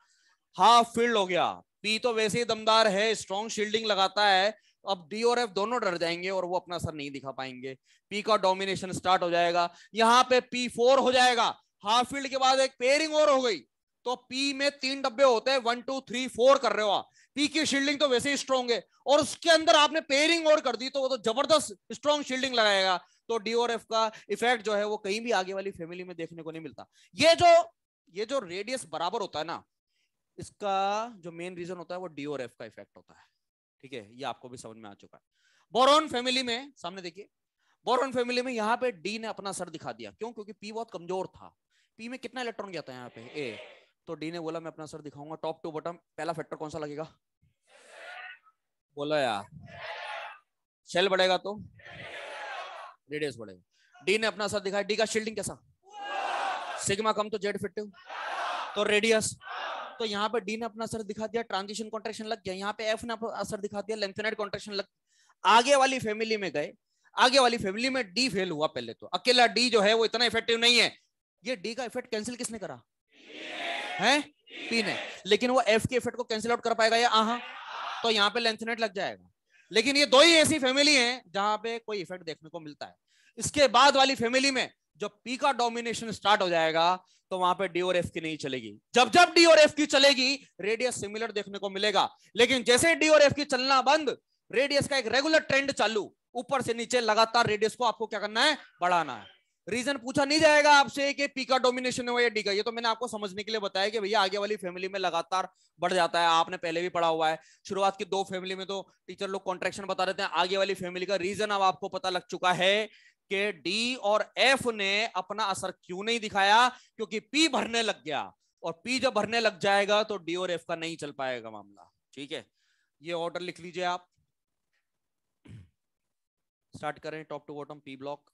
हाफ फील्ड हो गया। पी तो वैसे ही दमदार है, स्ट्रॉन्ग शील्डिंग लगाता है, अब डी और एफ दोनों डर जाएंगे और वो अपना असर नहीं दिखा पाएंगे, पी का डोमिनेशन स्टार्ट हो जाएगा। यहाँ पे P4 हो जाएगा, हाफ फील्ड के बाद एक पेयरिंग और हो गई, तो पी में 3 डब्बे होते हैं, 1 2 3 4 कर रहे हो आप, पी की शील्डिंग तो वैसे ही स्ट्रॉन्ग है और उसके अंदर आपने पेयरिंग और कर दी तो वो तो जबरदस्त स्ट्रॉन्ग शील्डिंग लगाएगा। तो डी और एफ का इफेक्ट जो है वो कहीं भी आगे वाली फैमिली में देखने को नहीं मिलता। ये जो रेडियस बराबर होता है ना, इसका जो मेन रीजन होता है वो डी और एफ का इफेक्ट होता है। ठीक है, ये आपको भी समझ में आ चुका है। बोरॉन फैमिली में सामने देखिए, बोरॉन फैमिली में यहाँ पे डी ने अपना असर दिखा दिया। क्यों? क्योंकि पी बहुत कमजोर था। पी में कितना इलेक्ट्रॉन गया था यहाँ पे? ए। तो डी ने बोला मैं अपना असर दिखाऊंगा। टॉप टू बॉटम पहला फैक्टर कौन सा लगेगा? बोला यार, शेल बढ़ेगा तो रेडियस बढ़ेगा। डी ने अपना असर दिखाया। डी का शील्डिंग कैसा? सिग्मा कम तो जेड इफेक्टिव तो रेडियस। तो यहाँ पे डी ने अपना असर दिखा दिया, ट्रांजिशन कॉन्ट्रैक्शन लग गया। यहाँ पे एफ ने असर दिखा दिया, लेंथेनाइड कॉन्ट्रैक्शन लग। आगे वाली फैमिली में गए, आगे वाली फैमिली में डी फेल हुआ। पहले तो अकेला डी जो है वो इतना इफेक्टिव नहीं है। ये डी का इफेक्ट कैंसिल किसने करा है? पी ने। लेकिन वो एफ के इफेक्ट को कैंसिल आउट कर पाएगा या? हाँ। तो यहाँ पे लेंथेनाइड लग जाएगा। लेकिन ये दो ही ऐसी फैमिली है जहां पे कोई इफेक्ट देखने को मिलता है। इसके बाद वाली फैमिली में जब पी का डोमिनेशन स्टार्ट हो जाएगा तो वहां पे डी और एफ की नहीं चलेगी। जब जब डी और एफ की चलेगी रेडियस सिमिलर देखने को मिलेगा। लेकिन जैसे डी और एफ की चलना बंद, रेडियस का एक रेगुलर ट्रेंड चालू, ऊपर से नीचे लगातार रेडियस को आपको क्या करना है? बढ़ाना है। रीजन पूछा नहीं जाएगा आपसे कि पी का डोमिनेशन हो या डी का। ये तो मैंने आपको समझने के लिए बताया कि भैया आगे वाली फैमिली में लगातार बढ़ जाता है। आपने पहले भी पढ़ा हुआ है। शुरुआत की दो फैमिली में तो टीचर लोग कॉन्ट्रैक्शन बता देते हैं। आगे वाली फैमिली का रीजन अब आपको पता लग चुका है कि डी और एफ ने अपना असर क्यों नहीं दिखाया, क्योंकि पी भरने लग गया। और पी जब भरने लग जाएगा तो डी और एफ का नहीं चल पाएगा मामला। ठीक है, ये ऑर्डर लिख लीजिए आप। स्टार्ट करें top to bottom p block.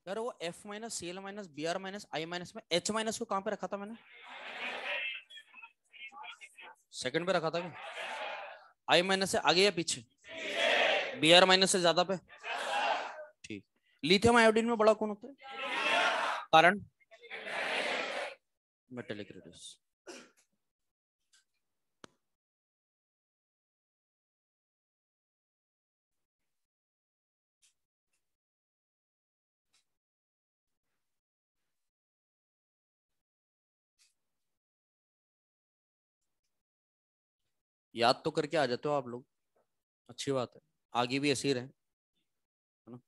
यार वो F minus C L minus B R minus I minus में एच माइनस को कहां पे रखा था मैंने? सेकंड पे रखा था क्या? आई माइनस से आगे या पीछे? बी आर माइनस से ज्यादा पे। ठीक। लिथियम आयोडीन में बड़ा कौन होता है? कारण मेटेलिक रेडियस। याद तो करके आ जाते हो आप लोग, अच्छी बात है। आगे भी ऐसे ही रहे, है ना?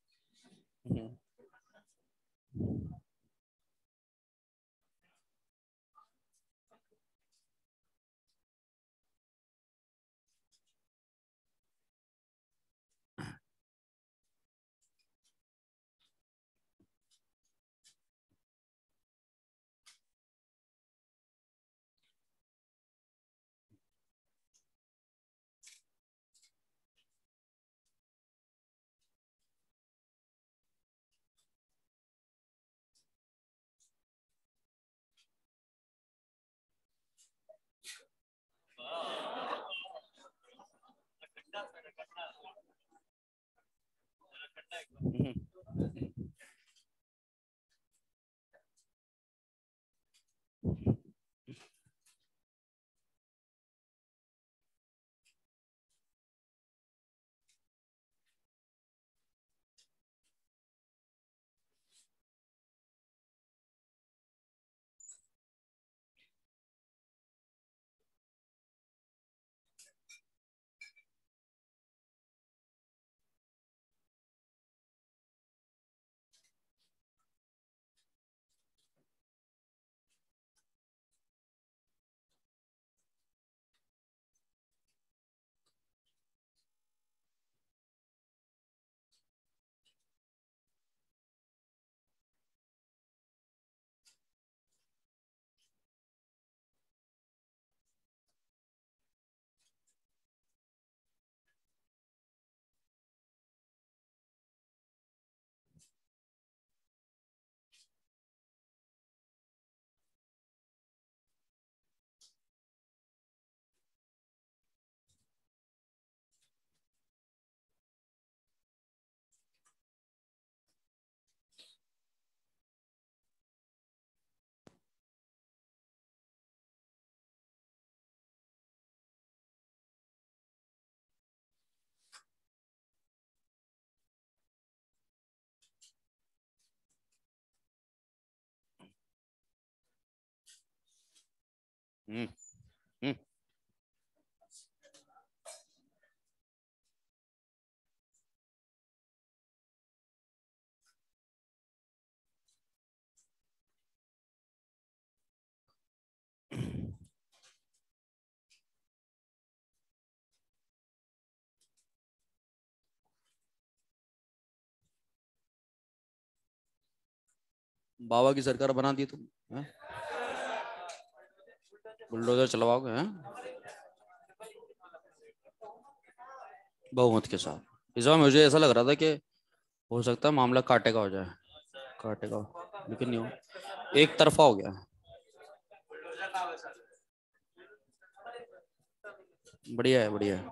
हम्म हम्म बाबा की सरकार बना दी तुम, हैं? बुलडोजर चलवाओगे, हैं? बहुमत के साथ। इस बार मुझे ऐसा लग रहा था कि हो सकता है मामला काटे का हो जाए, काटे का, लेकिन नहीं हो, एक तरफा हो गया। बढ़िया है, बढ़िया है।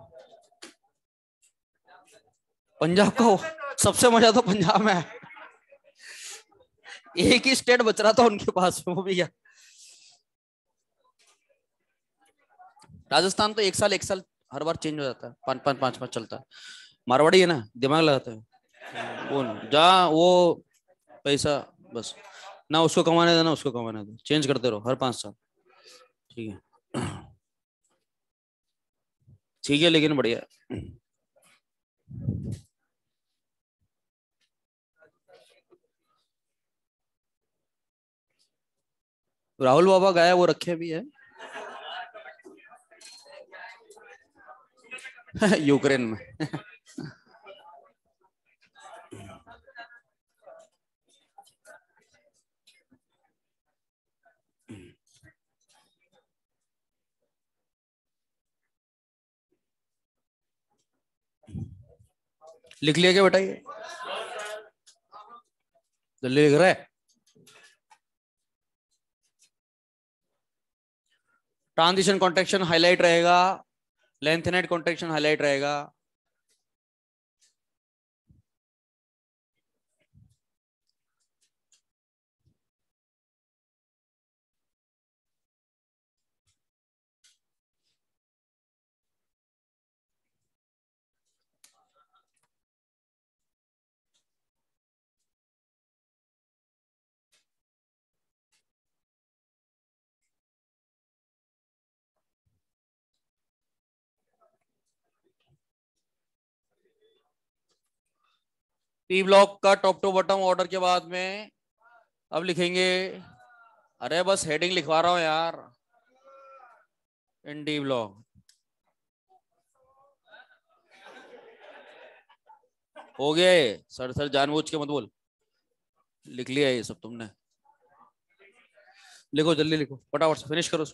पंजाब का हो, सबसे मजा तो पंजाब में है। एक ही स्टेट बच रहा था उनके पास, वो भी क्या। राजस्थान तो एक साल हर बार चेंज हो जाता है, पांच पांच पांच पांच चलता है। मारवाड़ी है ना, दिमाग लगाता है। वो जहाँ वो पैसा, बस ना उसको कमाने दो ना उसको कमाने दो, चेंज करते रहो हर 5 साल। ठीक है। ठीक है, लेकिन बढ़िया है। राहुल बाबा गाया वो रखे भी है। यूक्रेन में। लिख लिया क्या बेटा ये, जल्दी लिख रहा है। ट्रांजिशन कॉन्ट्रेक्शन हाईलाइट रहेगा, लेंथेनाइट कॉन्ट्रेक्शन हाईलाइट रहेगा। पी ब्लॉक का टॉप टू बॉटम ऑर्डर के बाद में अब लिखेंगे, अरे बस हेडिंग लिखवा रहा हूं यार, इन डी ब्लॉक। हो गया ये, सर सर जानबूझ के मत बोल, लिख लिया ये सब तुमने। लिखो जल्दी लिखो, फटाफट से फिनिश करो।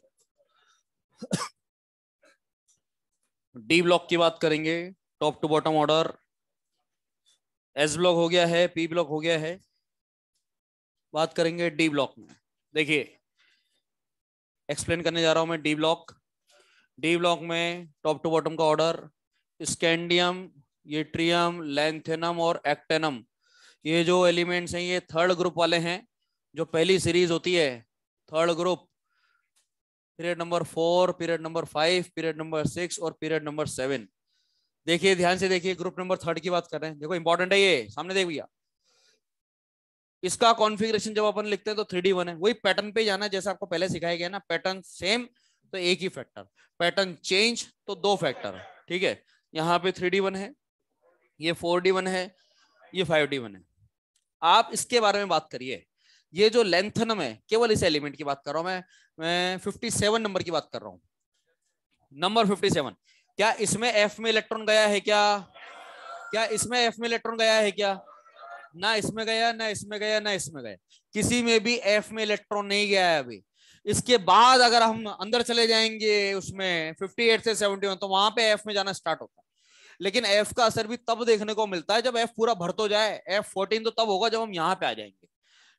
डी ब्लॉक की बात करेंगे, top to bottom order. S block हो गया है, पी ब्लॉक हो गया है, बात करेंगे डी ब्लॉक में। देखिए एक्सप्लेन करने जा रहा हूं मैं डी ब्लॉक। डी ब्लॉक में टॉप टू बॉटम का ऑर्डर, स्कैंडियम, येट्रियम, लैंथेनम और एक्टेनम, ये जो एलिमेंट्स हैं ये थर्ड ग्रुप वाले हैं। जो पहली सीरीज होती है third group, period number 4, period number 5, period number 6 और पीरियड नंबर 7। देखिए ध्यान से देखिए, ग्रुप नंबर थर्ड की बात कर रहे हैं, देखो इंपॉर्टेंट है ये, सामने देख भैया। इसका कॉन्फ़िगरेशन जब अपन लिखते हैं तो 3D1 है, वही पैटर्न पे जाना है जैसा आपको पहले सिखाया गया ना, पैटर्न सेम तो एक ही फैक्टर, पैटर्न चेंज तो 2 फैक्टर। ठीक है, यहाँ पे 3D1 है, ये 4D1 है, ये 5D1 है। आप इसके बारे में बात करिए। ये जो लेंथनम है, केवल इस एलिमेंट की बात कर रहा हूं मैं 57 नंबर की बात कर रहा हूं, नंबर 57। क्या इसमें एफ में इलेक्ट्रॉन गया है क्या? क्या इसमें एफ में इलेक्ट्रॉन गया है क्या? ना इसमें गया, ना इसमें गया, ना इसमें गया, किसी में भी एफ में इलेक्ट्रॉन नहीं गया है अभी। इसके बाद अगर हम अंदर चले जाएंगे उसमें 58 से 71, तो वहां पे एफ में जाना स्टार्ट होता है। लेकिन एफ का असर भी तब देखने को मिलता है जब एफ पूरा भर तो जाए। F14 तो तब होगा जब हम यहाँ पे आ जाएंगे।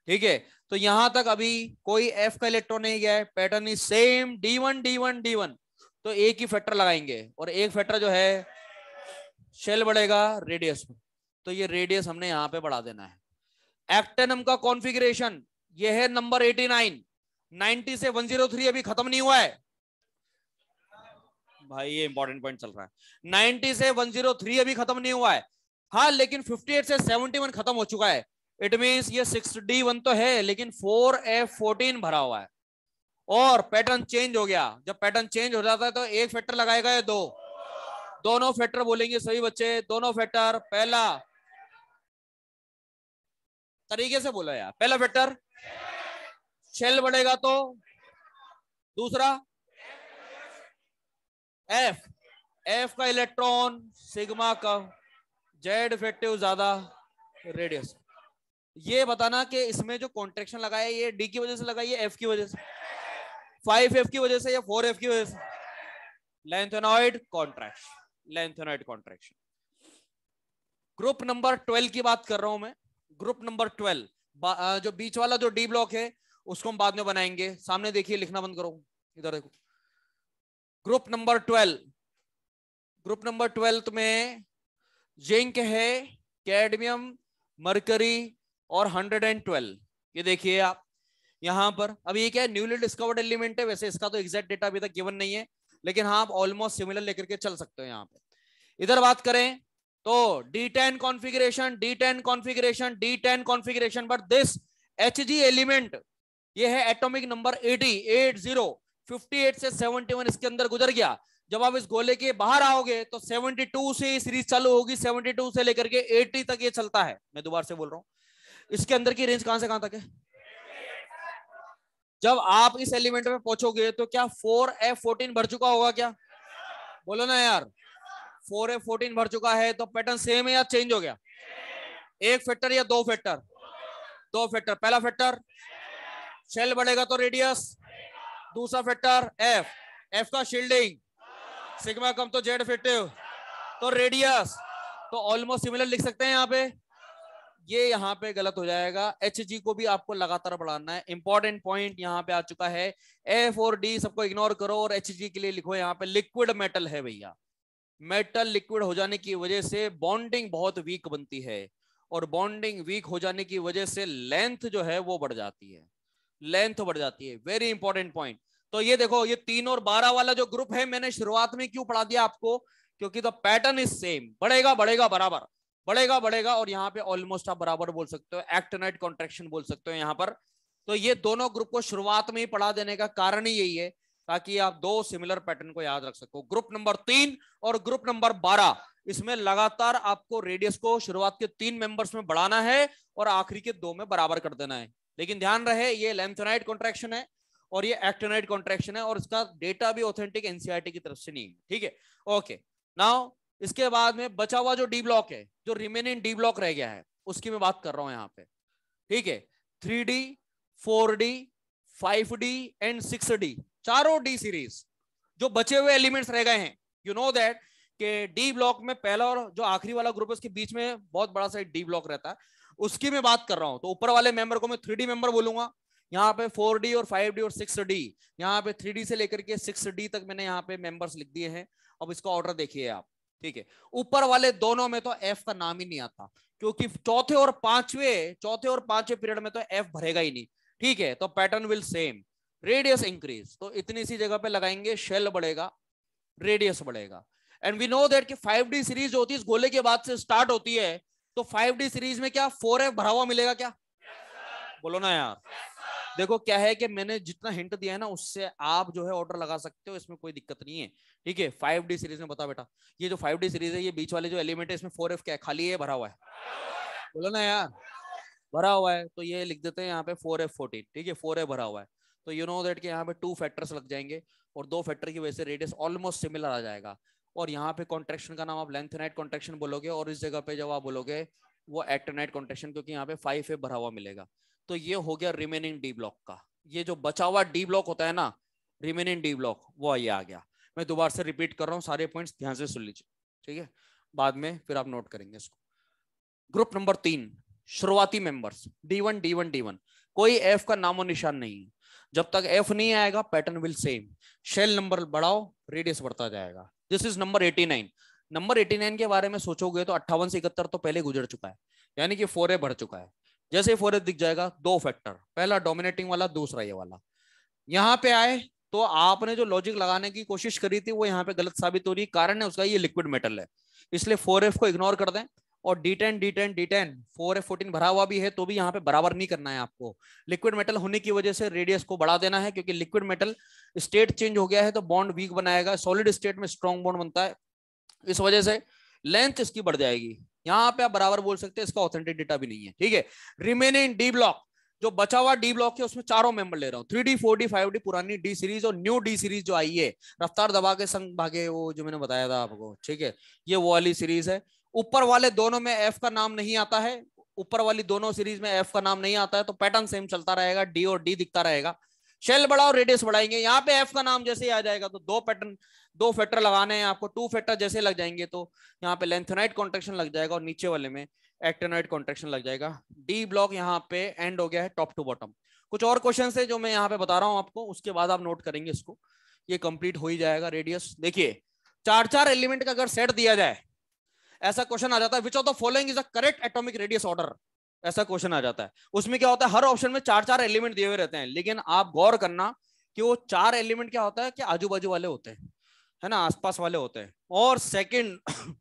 ठीक है, तो यहां तक अभी कोई एफ का इलेक्ट्रॉन नहीं गया है, pattern is same, D1 D1 D1। तो एक ही फैक्टर लगाएंगे, और एक फैक्टर जो है शेल बढ़ेगा रेडियस में, तो ये रेडियस हमने यहां पे बढ़ा देना है। एक्टेनम का कॉन्फ़िगरेशन ये है नंबर 89। 90 से 103 अभी खत्म नहीं हुआ है भाई, ये इंपॉर्टेंट पॉइंट चल रहा है। 90 से 103 अभी खत्म नहीं हुआ है, हाँ, लेकिन 58 से 71 खत्म हो चुका है। इट मींस ये 6D1 तो है, लेकिन 4F14 भरा हुआ है। और पैटर्न चेंज हो गया। जब पैटर्न चेंज हो जाता है तो एक फैक्टर लगाएगा या दो? दोनों फैक्टर बोलेंगे सभी बच्चे, दोनों फैक्टर। पहला तरीके से बोला यार, पहला फैक्टर शेल बढ़ेगा तो दूसरा एफ, एफ का इलेक्ट्रॉन सिग्मा का जेड इफेक्टिव ज्यादा रेडियस। ये बताना कि इसमें जो कॉन्ट्रैक्शन लगाया ये डी की वजह से लगाई है एफ की वजह से, 5F की वजह से या 4F की वजह से? Lanthanoid contraction, lanthanoid contraction. Group number 12 की बात कर रहा हूं मैं। ग्रुप नंबर 12 जो बीच वाला जो डी ब्लॉक है उसको हम बाद में बनाएंगे। सामने देखिए, लिखना बंद करो, इधर देखो। ग्रुप नंबर 12, ग्रुप नंबर 12 में जिंक है, कैडमियम, मरकरी और 112। ये देखिए आप यहां पर। अब ये क्या है, न्यूली डिस्कवर्ड एलिमेंट है, वैसे इसका तो एग्जैक्ट डेटा अभी तक गिवन नहीं है, लेकिन हाँ आप ऑलमोस्ट सिमिलर लेकर के चल सकते हो यहाँ पे। इधर बात करें तो D10 configuration, D10 configuration, D10 configuration, but this Hg element ये है एटॉमिक नंबर 80, 58 से 71 इसके अंदर गुजर गया। जब आप इस गोले के बाहर आओगे तो 72 से सीरीज चालू होगी, 72 से लेकर के 80 तक ये चलता है। मैं दोबारा से बोल रहा हूं, इसके अंदर की रेंज कहां से कहां तक है? जब आप इस एलिमेंट में पहुंचोगे तो क्या 4F14 भर चुका होगा क्या? बोलो ना यार, 4F14 भर चुका है तो पैटर्न सेम है या चेंज हो गया? एक फैक्टर या दो फैक्टर? दो फैक्टर। पहला फैक्टर शेल बढ़ेगा तो रेडियस, दूसरा फैक्टर एफ, एफ का शील्डिंग, सिग्मा कम तो जेड इफेक्टिव तो रेडियस। तो ऑलमोस्ट सिमिलर लिख सकते हैं यहाँ पे। ये यहाँ पे गलत हो जाएगा, Hg को भी आपको लगातार बढ़ाना है। इंपॉर्टेंट पॉइंट यहाँ पे आ चुका है। F और D सबको इग्नोर करो और Hg के लिए लिखो यहाँ पे लिक्विड मेटल है भैया। मेटल लिक्विड हो जाने की वजह से बॉन्डिंग बहुत वीक बनती है, और बॉन्डिंग वीक हो जाने की वजह से लेंथ जो है वो बढ़ जाती है, लेंथ बढ़ जाती है। Very important point. तो ये देखो, ये 3 और 12 वाला जो ग्रुप है मैंने शुरुआत में क्यों पढ़ा दिया आपको, क्योंकि द पैटर्न इज सेम, बढ़ेगा बढ़ेगा बराबर, बढ़ेगा बढ़ेगा, और यहाँ पे ऑलमोस्ट आप बराबर बोल सकते हो, एक्टिनाइड कॉन्ट्रैक्शन बोल सकते हो यहाँ पर। तो ये दोनों ग्रुप को शुरुआत में ही पढ़ा देने का कारण ही यही है, ताकि आप दो सिमिलर पैटर्न को याद रख सको। ग्रुप नंबर 3 और ग्रुप नंबर 12, इसमें लगातार आपको रेडियस को शुरुआत के 3 मेंबर्स में बढ़ाना है और आखिरी के 2 में बराबर कर देना है। लेकिन ध्यान रहे ये लेंथेनाइड कॉन्ट्रैक्शन है और ये एक्टिनाइड कॉन्ट्रैक्शन है, और इसका डेटा भी ऑथेंटिक एनसीईआरटी की तरफ से नहीं है, ठीक है। ओके, नाउ इसके बाद में बचा हुआ जो डी ब्लॉक है, जो रिमेनिंग डी ब्लॉक रह गया है, उसकी मैं बात कर रहा हूं यहाँ पे, ठीक है। 3D, 4D, 5D and 6D, चारों डी सीरीज जो बचे हुए एलिमेंट्स रह गए हैं। यू नो दैट कि डी ब्लॉक में पहला और जो आखिरी वाला ग्रुप है उसके बीच में बहुत बड़ा सा डी ब्लॉक रहता है, उसकी मैं बात कर रहा हूं। तो ऊपर वाले मेंबर को मैं 3D मेंबर बोलूंगा, यहाँ पे 4D और 5D और 6D, यहाँ पे 3D से लेकर के 6D तक मैंने यहाँ पे मेंबर्स लिख दिए हैं। अब इसका ऑर्डर देखिए आप, ठीक है। ऊपर वाले दोनों में तो एफ का नाम ही नहीं आता, क्योंकि चौथे और पांचवें पीरियड में तो एफ भरेगा ही नहीं, ठीक है। तो pattern will same, radius increase, तो इतनी सी जगह पे लगाएंगे, शेल बढ़ेगा, रेडियस बढ़ेगा। एंड वी नो दैट कि 5D सीरीज जो होती है इस गोले के बाद से स्टार्ट होती है, तो 5D सीरीज में क्या 4F भरा हुआ मिलेगा क्या? बोलो ना यार। देखो क्या है कि मैंने जितना हिंट दिया है ना उससे आप जो है ऑर्डर लगा सकते हो, इसमें कोई दिक्कत नहीं है, ठीक है। 5D सीरीज में बता बेटा, ये जो 5D सीरीज है ये बीच वाले जो एलिमेंट है इसमें 4F क्या है? खाली है, भरा हुआ है? बोलो ना यार, भरा हुआ है। तो ये लिख देते हैं यहाँ पे 4F14, ठीक है, 4F भरा हुआ है। तो यू नो दैट कि यहाँ पे 2 फैक्टर्स लग जाएंगे और 2 फैक्टर की वजह से रेडियस ऑलमोस्ट सिमिलर आ जाएगा। और यहाँ पे कॉन्ट्रैक्शन का नाम आप लेंथेनाइड कॉन्ट्रैक्शन बोलोगे, और इस जगह पे जब आप बोलोगे वो एक्टिनाइड कॉन्ट्रैक्शन, क्योंकि यहाँ पे 5F भरा हुआ मिलेगा। तो ये हो गया रिमेनिंग डी ब्लॉक का। ये जो बचा हुआ डी ब्लॉक होता है ना, रिमेनिंग डी ब्लॉक, वो ये आ गया। मैं दोबारा से रिपीट कर रहा हूँ, सारे पॉइंट्स ध्यान से सुन लीजिए, ठीक है, बाद में फिर आप नोट करेंगे इसको। ग्रुप नंबर 3, शुरुआती मेंबर्स D1 D1 D1, कोई एफ का नामो निशान नहीं है। जब तक एफ नहीं आएगा pattern will same, shell number बढ़ाओ, रेडियस बढ़ता जाएगा। This is number 89। नंबर 89 के बारे में सोचोगे तो 58 से 71 तो पहले गुजर चुका है, यानी कि 4F बढ़ चुका है। जैसे 4F दिख जाएगा, 2 फैक्टर, पहला डोमिनेटिंग वाला, दूसरा ये वाला। यहाँ पे आए तो आपने जो लॉजिक लगाने की कोशिश करी थी वो यहाँ पे गलत साबित हो रही है। कारण है उसका ये लिक्विड मेटल है, इसलिए 4F को इग्नोर कर दें और D10 4F14 भरा हुआ भी है तो भी यहाँ पे बराबर नहीं करना है आपको। लिक्विड मेटल होने की वजह से रेडियस को बढ़ा देना है, क्योंकि लिक्विड मेटल स्टेट चेंज हो गया है तो बॉन्ड वीक बनाएगा, सॉलिड स्टेट में स्ट्रॉन्ग बॉन्ड बनता है, इस वजह से लेंथ इसकी बढ़ जाएगी। यहाँ पे आप बराबर बोल सकते हैं, इसका ऑथेंटिक डेटा भी नहीं है, ठीक है। रिमेनिंग डी ब्लॉक, जो बचा हुआ डी ब्लॉक है उसमें चारों मेंबर ले रहा हूँ, 3D 4D 5D पुरानी डी सीरीज और न्यू डी सीरीज जो आई है, रफ्तार दबा के संग भागे, वो जो मैंने बताया था आपको, ठीक है, ये वो वाली सीरीज है। ऊपर वाले दोनों में एफ का नाम नहीं आता है, ऊपर वाली दोनों सीरीज में एफ का नाम नहीं आता है, तो पैटर्न सेम चलता रहेगा, डी और डी दिखता रहेगा। शेल बढ़ाओ रेडियस बढ़ाएंगे, यहाँ पे एफ का नाम जैसे ही आ जाएगा तो दो पैटर्न, दो फैक्टर लगाने हैं आपको, टू फैक्टर जैसे लग जाएंगे तो यहाँ पे लेंथेनाइट कॉन्ट्रेक्शन लग जाएगा और नीचे वाले में एक्टिनाइट कॉन्ट्रेक्शन लग जाएगा। डी ब्लॉक यहाँ पे एंड हो गया है टॉप टू बॉटम। कुछ और क्वेश्चन है जो मैं यहाँ पे बता रहा हूँ आपको, उसके बाद आप नोट करेंगे इसको, ये कंप्लीट हो ही जाएगा। रेडियस देखिए, चार चार एलिमेंट का अगर सेट दिया जाए, ऐसा क्वेश्चन आ जाता है, which of the following is the correct atomic radius order, ऐसा क्वेश्चन आ जाता है। उसमें क्या होता है, हर ऑप्शन में चार चार एलिमेंट दिए हुए रहते हैं, लेकिन आप गौर करना कि वो चार एलिमेंट क्या होता है कि आजू बाजू वाले होते हैं, है ना, आसपास वाले होते हैं, और सेकंड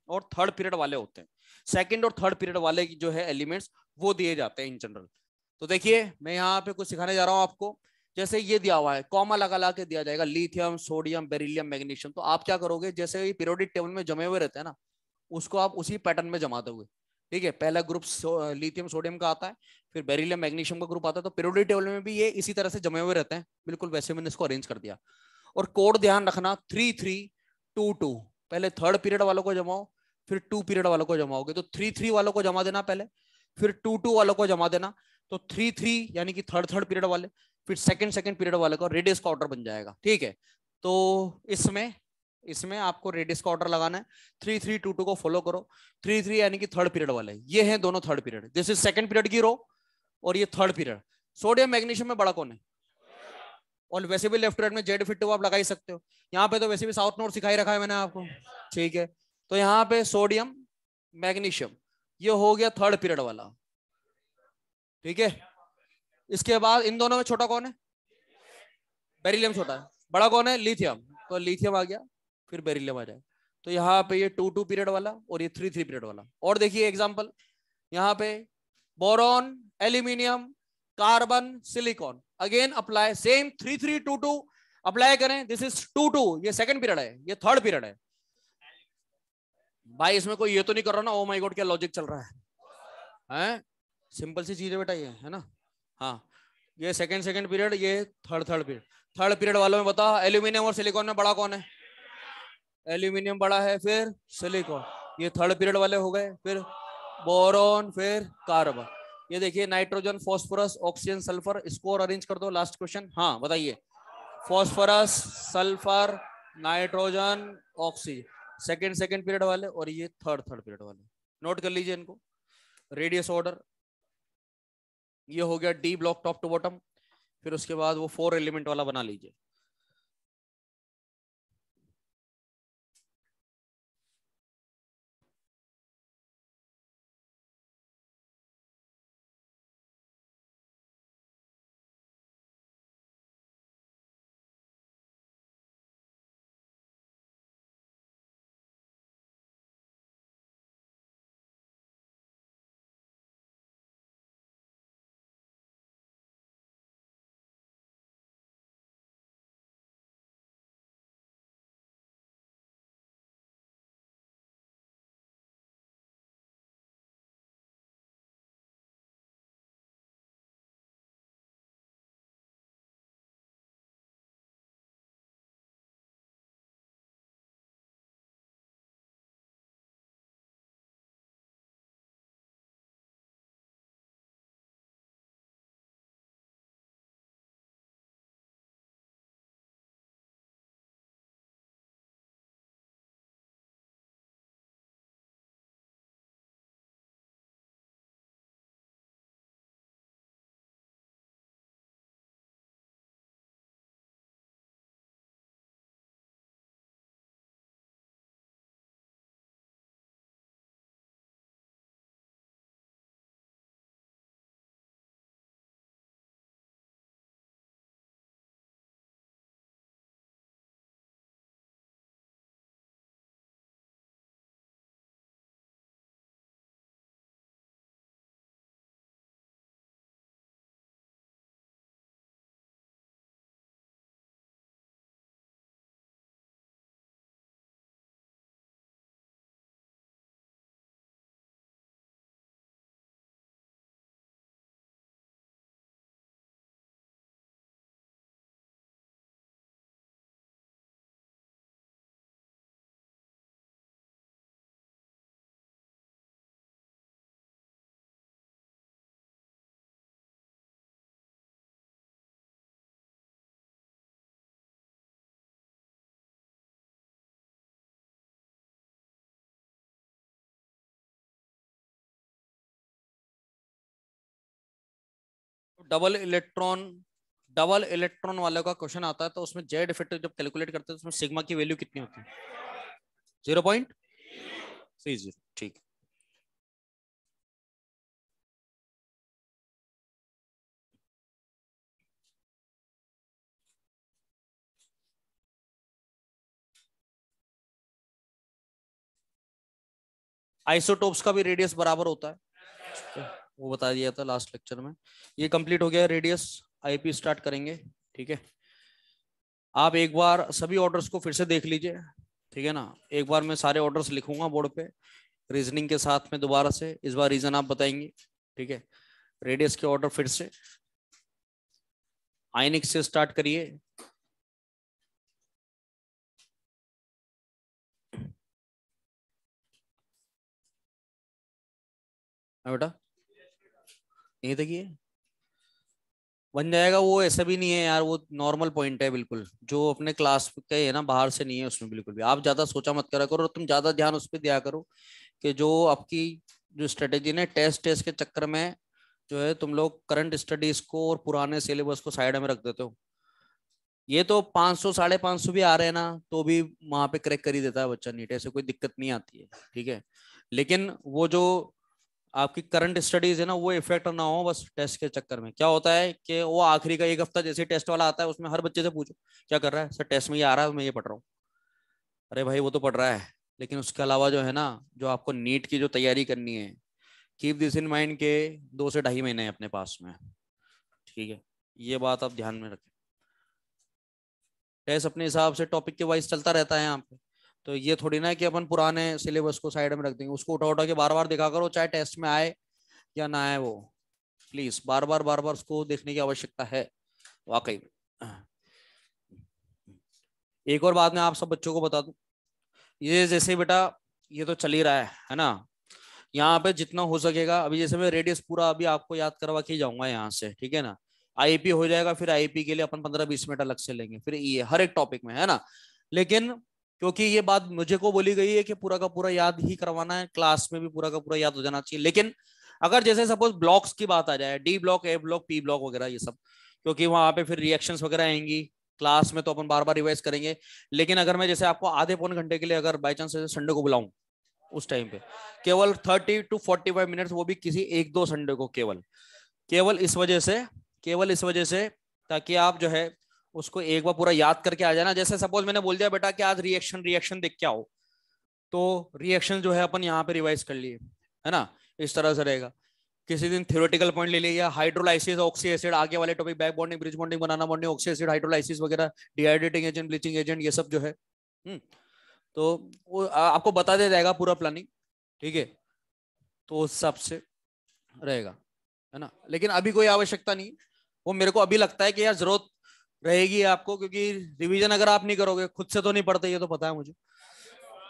और थर्ड पीरियड वाले होते हैं। सेकंड और थर्ड पीरियड वाले जो है एलिमेंट्स वो दिए जाते हैं इन जनरल। तो देखिए मैं यहाँ पे कुछ सिखाने जा रहा हूँ आपको, जैसे ये दिया हुआ है, कॉमा लगा ला के दिया जाएगा, लिथियम, सोडियम, बेरिलियम, मैग्नीशियम, तो आप क्या करोगे, जैसे ये पीरियोडिक टेबल में जमे हुए रहते हैं ना, उसको आप उसी पैटर्न में जमा दोगे, ठीक है। पहला ग्रुप लिथियम सोडियम का आता है, फिर बेरिलियम मैग्नीशियम का ग्रुप आता है, तो पीरियोडिक टेबल में भी ये इसी तरह से जमे हुए रहते हैं, बिल्कुल वैसे मैंने इसको अरेंज कर दिया। और कोड ध्यान रखना, 3 3 2 2, पहले थर्ड पीरियड वालों को जमाओ, फिर टू पीरियड वालों को जमाओगे, तो 3 3 वालों को जमा देना पहले, फिर 2 2 वालों को जमा देना, तो 3 3 यानी कि थर्ड थर्ड पीरियड वाले, फिर सेकंड सेकंड पीरियड वाले का रेडियस का ऑर्डर बन जाएगा, ठीक है। तो इसमें इसमें आपको रेडियस का ऑर्डर लगाना है, 3 3 2 2 को फॉलो करो। 3 3 यानी कि थर्ड पीरियड वाले, ये हैं दोनों third period, this is second period की रो, और ये थर्ड पीरियड। सोडियम मैग्नीशियम में बड़ा कौन है, और वैसे भी लेफ्ट राइट में जेड फिट आप लगा ही सकते हो, यहाँ पे तो वैसे भी साउथ नॉर्थ सिखाई रखा है मैंने आपको, ठीक है। तो यहाँ पे सोडियम मैग्नीशियम, ये हो गया थर्ड पीरियड वाला, ठीक है। इसके बाद इन दोनों में छोटा कौन है, बेरिलियम छोटा है, बड़ा कौन है, लिथियम, तो लिथियम आ गया, फिर बेरिलियम आ जाए। तो यहाँ पे ये 2 2 पीरियड वाला और ये 3 3 पीरियड वाला। और देखिए एग्जांपल, यहाँ पे boron, aluminium, carbon, silicon, again apply same 3 3 2 2 apply करें, दिस इज 2 2, ये सेकंड पीरियड है, ये थर्ड पीरियड है। भाई इसमें कोई ये तो नहीं कर रहा ना, ओ माय गॉड क्या लॉजिक चल रहा है? सिंपल सी चीज है बेटा ये, है ना। हाँ, ये सेकंड सेकंड पीरियड, ये third third period. Third period वालों में बता, एल्यूमिनियम और सिलिकॉन में बड़ा कौन है, एल्यूमिनियम बड़ा है, फिर सिलिकॉन, ये थर्ड पीरियड वाले हो गए, फिर बोरॉन, फिर कार्बन। ये देखिए नाइट्रोजन, फास्फोरस, ऑक्सीजन, सल्फर, इसको और अरेंज कर दो। लास्ट क्वेश्चन, हाँ बताइए, phosphorus, sulphur, nitrogen, oxygen, second second period वाले, और ये थर्ड थर्ड पीरियड वाले। नोट कर लीजिए इनको। रेडियस ऑर्डर ये हो गया d block top to bottom, फिर उसके बाद वो 4 एलिमेंट वाला बना लीजिए। डबल इलेक्ट्रॉन वाले का क्वेश्चन आता है तो उसमें जेड इफेक्टिव जब कैलकुलेट करते हैं तो उसमें सिग्मा की वैल्यू कितनी होती है? 0.30। ठीक। आइसोटोप्स का भी रेडियस बराबर होता है, वो बता दिया था लास्ट लेक्चर में। ये कंप्लीट हो गया रेडियस। आईपी स्टार्ट करेंगे। ठीक है, आप एक बार सभी ऑर्डर्स को फिर से देख लीजिए। ठीक है ना, एक बार मैं सारे ऑर्डर्स लिखूंगा बोर्ड पे रीजनिंग के साथ में दोबारा से। इस बार रीजन आप बताएंगे। ठीक है, रेडियस के ऑर्डर फिर से आयनिक से स्टार्ट करिए। बेटा यही देखिए, बन जाएगा। वो ऐसा भी नहीं है यार, वो नॉर्मल पॉइंट है बिल्कुल, जो अपने क्लास के है ना, बाहर से नहीं है उसमें बिल्कुल भी। आप ज्यादा सोचा मत करा करो, तुम ज्यादा ध्यान उस पर दिया करो कि जो आपकी जो स्ट्रेटेजी ने टेस्ट टेस्ट के चक्कर में जो है तुम लोग करंट स्टडीज को और पुराने सिलेबस को साइड में रख देते हो। ये तो 500 550 भी आ रहे हैं ना, तो भी वहां पे क्रैक कर ही देता है बच्चा नीट, ऐसे कोई दिक्कत नहीं आती है। ठीक है, लेकिन वो जो आपकी करंट स्टडीज है ना, वो इफेक्ट ना हो बस टेस्ट के चक्कर में। क्या होता है कि वो आखिरी का एक हफ्ता जैसे टेस्ट वाला आता है, उसमें हर बच्चे से पूछो क्या कर रहा है, सर टेस्ट में ये आ रहा है, मैं ये पढ़ रहा हूँ। अरे भाई वो तो पढ़ रहा है, लेकिन उसके अलावा जो है ना, जो आपको नीट की जो तैयारी करनी है, कीप दिस इन माइंड के 2 से ढाई महीने हैं अपने पास में। ठीक है, ये बात आप ध्यान में रखें। टेस्ट अपने हिसाब से टॉपिक के वाइज चलता रहता है यहाँ पे। तो ये थोड़ी ना है कि अपन पुराने सिलेबस को साइड में रख देंगे, उसको उठा उठा के बार बार देखा करो, चाहे टेस्ट में आए या ना आए वो। प्लीज बार बार उसको देखने की आवश्यकता है वाकई में। एक और बात मैं आप सब बच्चों को बता दूं, ये जैसे बेटा ये तो चल ही रहा है ना, यहाँ पे जितना हो सकेगा अभी, जैसे मैं रेडियस पूरा अभी आपको याद करवा के जाऊंगा यहाँ से। ठीक है ना, आईपी हो जाएगा, फिर आईपी के लिए अपन 15-20 मिनट अलग से लेंगे, फिर ये हर एक टॉपिक में है ना। लेकिन क्योंकि ये बात मुझे को बोली गई है कि पूरा का पूरा याद ही करवाना है, क्लास में भी पूरा का पूरा याद हो जाना चाहिए। लेकिन अगर जैसे सपोज ब्लॉक्स की बात आ जाए, D block, A block, P block वगैरह ये सब, क्योंकि वहां पे फिर रिएक्शंस वगैरह आएंगी क्लास में, तो अपन बार बार रिवाइज करेंगे। लेकिन अगर मैं जैसे आपको आधे पौन घंटे के लिए अगर बाई चांस संडे को बुलाऊं, उस टाइम पे केवल 30 to 45 मिनट्स, वो भी किसी एक दो संडे को, केवल केवल इस वजह से, केवल इस वजह से, ताकि आप जो है उसको एक बार पूरा याद करके आ जाना। जैसे सपोज मैंने बोल दिया बेटा कि आज रिएक्शन रिएक्शन देख के आओ, तो रिएक्शन जो है अपन यहाँ पे रिवाइज कर लिए, है ना, इस तरह से रहेगा। किसी दिन थ्योरेटिकल पॉइंट ले लिया, हाइड्रोलाइसिस, ऑक्सी एसिड, आगे वाले topic back bonding, bridge bonding, बनाना बॉन्डिंग, ऑक्सी एसिड, हाइड्रोलाइसिस वगैरह, डिहाइड्रेटिंग एजेंट, ब्लीचिंग एजेंट, ये सब जो है। तो वो आपको बता दिया जाएगा पूरा प्लानिंग। ठीक है, तो उस हिसाब से रहेगा, है ना। लेकिन अभी कोई आवश्यकता नहीं, वो मेरे को अभी लगता है कि यार जरूरत रहेगी आपको, क्योंकि रिवीजन अगर आप नहीं करोगे, खुद से तो नहीं पढ़ते, ये तो पता है मुझे।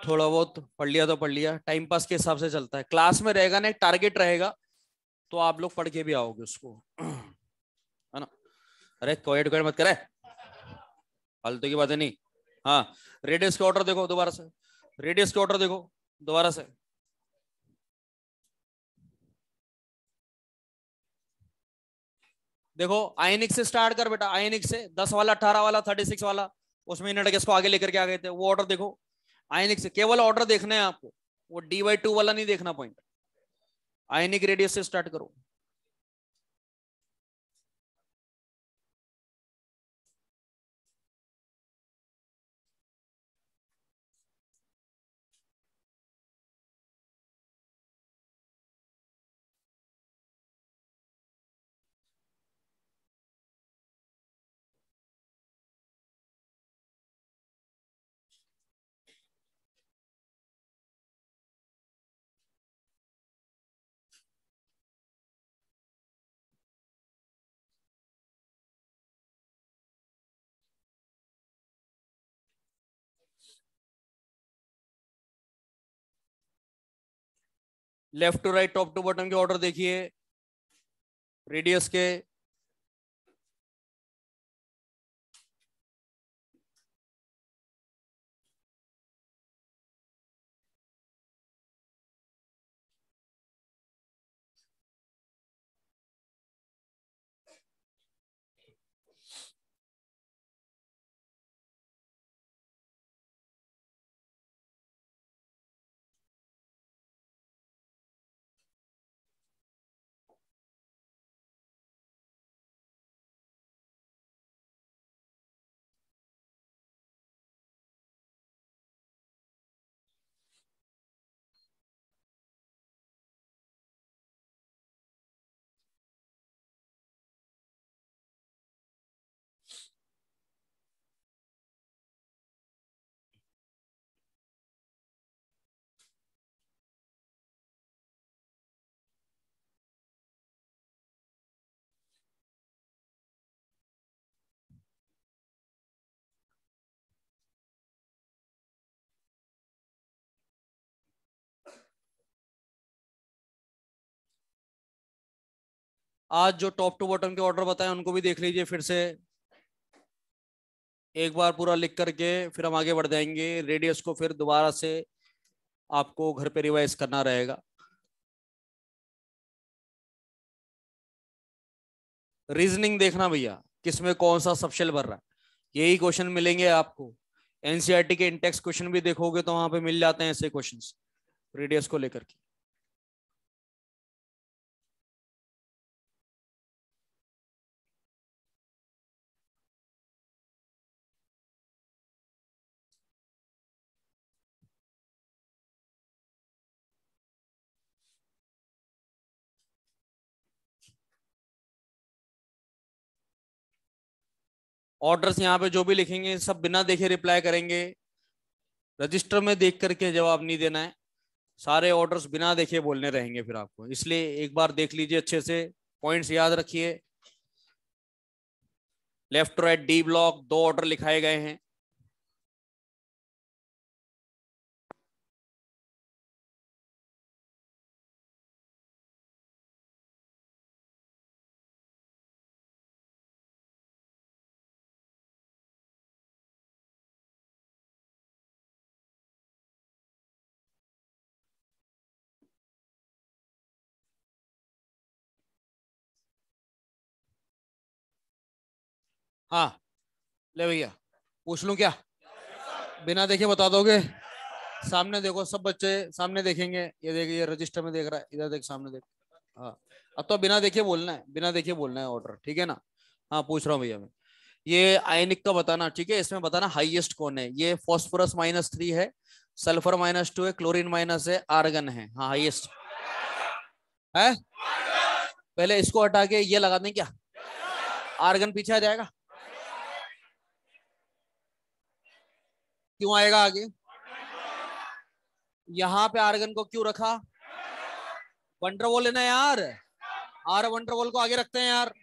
थोड़ा बहुत पढ़ लिया तो पढ़ लिया, टाइम पास के हिसाब से चलता है। क्लास में रहेगा ना, एक टारगेट रहेगा, तो आप लोग पढ़ के भी आओगे उसको, है ना। अरे कोएड कोएड मत करे, फालतू की बातें नहीं। हाँ, रेडियस के ऑर्डर देखो दोबारा से, रेडियस के ऑर्डर देखो दोबारा से। देखो आयनिक से स्टार्ट कर बेटा, आयनिक से 10 वाला, 18 वाला, 36 वाला, उसमें इन्होंने किसको आगे लेकर के आ गए थे, वो ऑर्डर देखो। आयनिक से केवल ऑर्डर देखना है आपको, वो dy2 वाला नहीं देखना पॉइंट। आयनिक रेडियस से स्टार्ट करो। Left to right, top to bottom के ऑर्डर देखिए रेडियस के। आज जो टॉप टू बॉटम के ऑर्डर बताए उनको भी देख लीजिए फिर से एक बार पूरा लिख करके, फिर हम आगे बढ़ जाएंगे। रेडियस को फिर दोबारा से आपको घर पे रिवाइज करना रहेगा। रीजनिंग देखना भैया, किसमें कौन सा सबशेल भर रहा है, यही क्वेश्चन मिलेंगे आपको। एनसीईआरटी के इंटेक्स क्वेश्चन भी देखोगे तो वहां पे मिल जाते हैं ऐसे क्वेश्चंस रेडियस को लेकर के। ऑर्डर्स यहाँ पे जो भी लिखेंगे सब बिना देखे रिप्लाई करेंगे। रजिस्टर में देख करके जवाब नहीं देना है, सारे ऑर्डर्स बिना देखे बोलने रहेंगे फिर आपको, इसलिए एक बार देख लीजिए अच्छे से, पॉइंट्स याद रखिए। Left to right d block 2 order लिखाए गए हैं। हाँ ले भैया, पूछ लूं क्या? बिना देखे बता दोगे? सामने देखो, सब बच्चे सामने देखेंगे। ये देख, ये रजिस्टर में देख रहा है, इधर देख, सामने देख। हाँ, अब तो बिना देखे बोलना है, बिना देखे बोलना है ऑर्डर, ठीक है ना? हाँ पूछ रहा हूँ भैया मैं। ये आयनिक का बताना, ठीक है? इसमें बताना हाईएस्ट कौन है। ये फॉस्फोरस -3 है, सल्फर -2 है, क्लोरीन माइनस है, आर्गन है। हाँ हाईएस्ट है। पहले इसको हटा के ये लगा दें क्या? आर्गन पीछे आ जाएगा। क्यों आएगा आगे? यहाँ पे आर्गन को क्यों रखा? वंडरवॉल है ना यार, आर वंडरवॉल को आगे रखते हैं यार।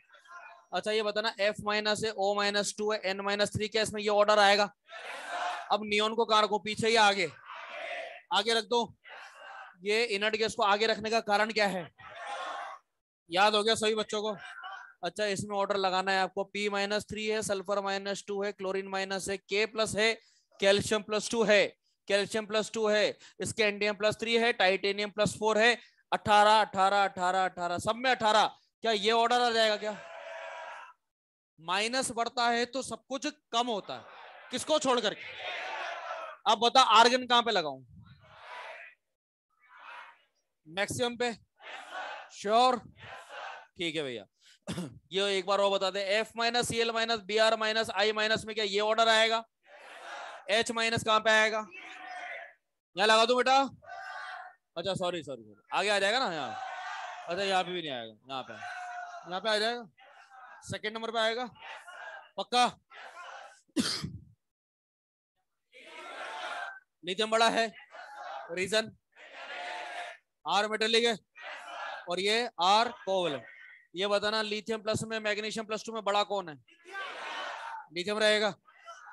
अच्छा ये बताना, F- है, O-2 है, N-3, क्या इसमें ये ऑर्डर आएगा? अब नियोन को कहाँ रखो, पीछे या आगे? आगे रख दो। ये इनर्ट गैस को आगे रखने का कारण क्या है? याद हो गया सभी बच्चों को? अच्छा इसमें ऑर्डर लगाना है आपको। P-3 है, सल्फर -2 है, क्लोरीन माइनस है, K+ है, कैल्शियम +2 है, कैल्शियम +2 है, इसके एंडियम +3 है, टाइटेनियम +4 है। 18 18 18 18, सब में 18। क्या ये ऑर्डर आ जाएगा क्या? माइनस बढ़ता है तो सब कुछ कम होता है, किसको छोड़ करके? अब बता आर्गन कहां पे लगाऊं? मैक्सिमम पे? श्योर? ठीक है भैया। ये एक बार और बता दे, F-Cl-Br-I- में क्या ये ऑर्डर आएगा? H- कहां पे आएगा? यहाँ लगा दू बेटा? अच्छा सॉरी सॉरी सॉरी, आगे आ जाएगा ना यहाँ? अच्छा यहाँ पे भी नहीं आएगा, यहाँ पे आ जाएगा, सेकंड नंबर पे आएगा पक्का? लिथियम बड़ा है, रीजन आर मेटेलिक है, और ये आर कोवल। ये बताना लिथियम प्लस में मैग्नीशियम +2 में बड़ा कौन है? लिथियम रहेगा।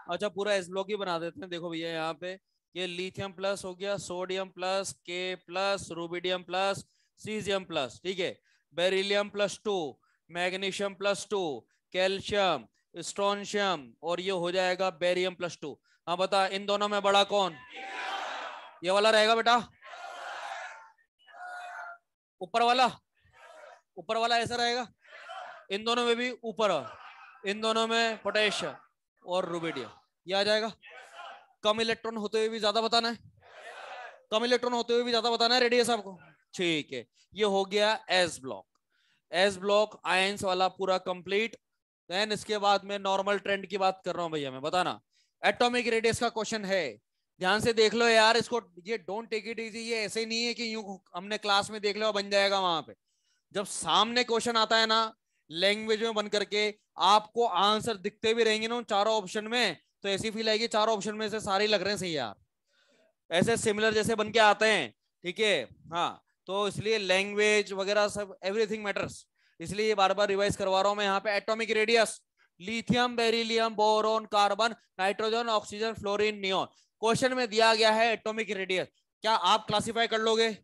अच्छा पूरा एस ब्लॉक ही बना देते हैं। देखो भैया यहाँ पे ये लिथियम प्लस हो गया, sodium plus, K+, rubidium plus, caesium plus, ठीक है? बेरिलियम +2, मैग्नीशियम +2, कैल्शियम, स्ट्रोंशियम, और ये हो जाएगा बेरियम +2। हाँ बता इन दोनों में बड़ा कौन? ये वाला रहेगा बेटा, ऊपर वाला। ऊपर वाला ऐसा रहेगा, इन दोनों में भी ऊपर, इन दोनों में पोटेशियम और रुबिडियम, ये आ जाएगा। कम इलेक्ट्रॉन होते हुए भी ज्यादा बताना है, कम इलेक्ट्रॉन होते हुए भी ज्यादा बताना है रेडियस आपको, ठीक है? ये हो गया S block. S block ions वाला पूरा कंप्लीट। देन इसके बाद में नॉर्मल ट्रेंड की बात कर रहा हूं भैया मैं, बताना एटॉमिक रेडियस का क्वेश्चन है। ध्यान से देख लो यार इसको, ये डोंट टेक इट इजी, ये ऐसे नहीं है कि यूं हमने क्लास में देख लिया बन जाएगा। वहां पे जब सामने क्वेश्चन आता है ना लैंग्वेज में बन करके, आपको आंसर दिखते भी रहेंगे ना उन चारों ऑप्शन में, तो ऐसी फील आएगी चारों ऑप्शन में से सारे लग रहे हैं सही यार, ऐसे सिमिलर जैसे बन के आते हैं, ठीक है? हाँ तो इसलिए लैंग्वेज वगैरह सब एवरीथिंग मैटर्स, इसलिए ये बार बार रिवाइज करवा रहा हूं मैं। यहाँ पे atomic radius, lithium, beryllium, boron, carbon, nitrogen, oxygen, fluorine, neon, question में दिया गया है एटॉमिक रेडियस। क्या आप क्लासिफाई कर लोगे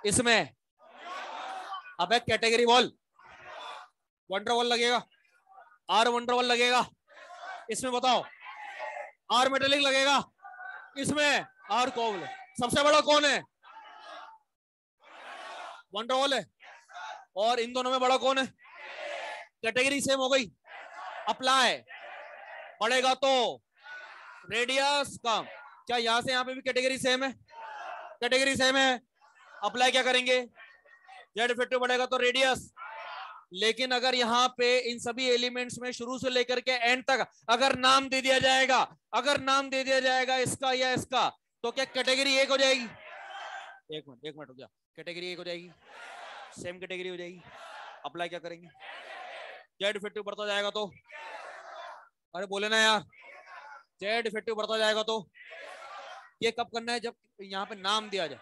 इसमें? अबे कैटेगरी बोल, वंडरवॉल लगेगा, आर वंडरवॉल लगेगा इसमें, बताओ। आर मेटेलिक लगेगा इसमें, आर कोवल। सबसे बड़ा कौन है? वंडरवॉल है। और इन दोनों में बड़ा कौन है? कैटेगरी सेम हो गई। अप्लाई बढ़ेगा तो रेडियस कम। क्या यहां से यहां पे भी कैटेगरी सेम है? कैटेगरी सेम है। अप्लाई क्या करेंगे? जेड इफेक्टिव बढ़ेगा तो रेडियस। लेकिन अगर यहाँ पे इन सभी एलिमेंट्स में शुरू से लेकर के एंड तक अगर नाम दे दिया जाएगा, अगर नाम दे दिया जाएगा इसका या इसका, तो क्या कैटेगरी एक हो जाएगी? एक मिनट हो गया, कैटेगरी एक हो जाएगी, सेम कैटेगरी हो जाएगी। अप्लाई क्या करेंगे? जेड इफेक्टिव बढ़ता जाएगा तो, अरे बोले ना यार, जेड इफेक्टिव बढ़ता जाएगा तो ये कब करना है? जब यहाँ पे नाम दिया जाए।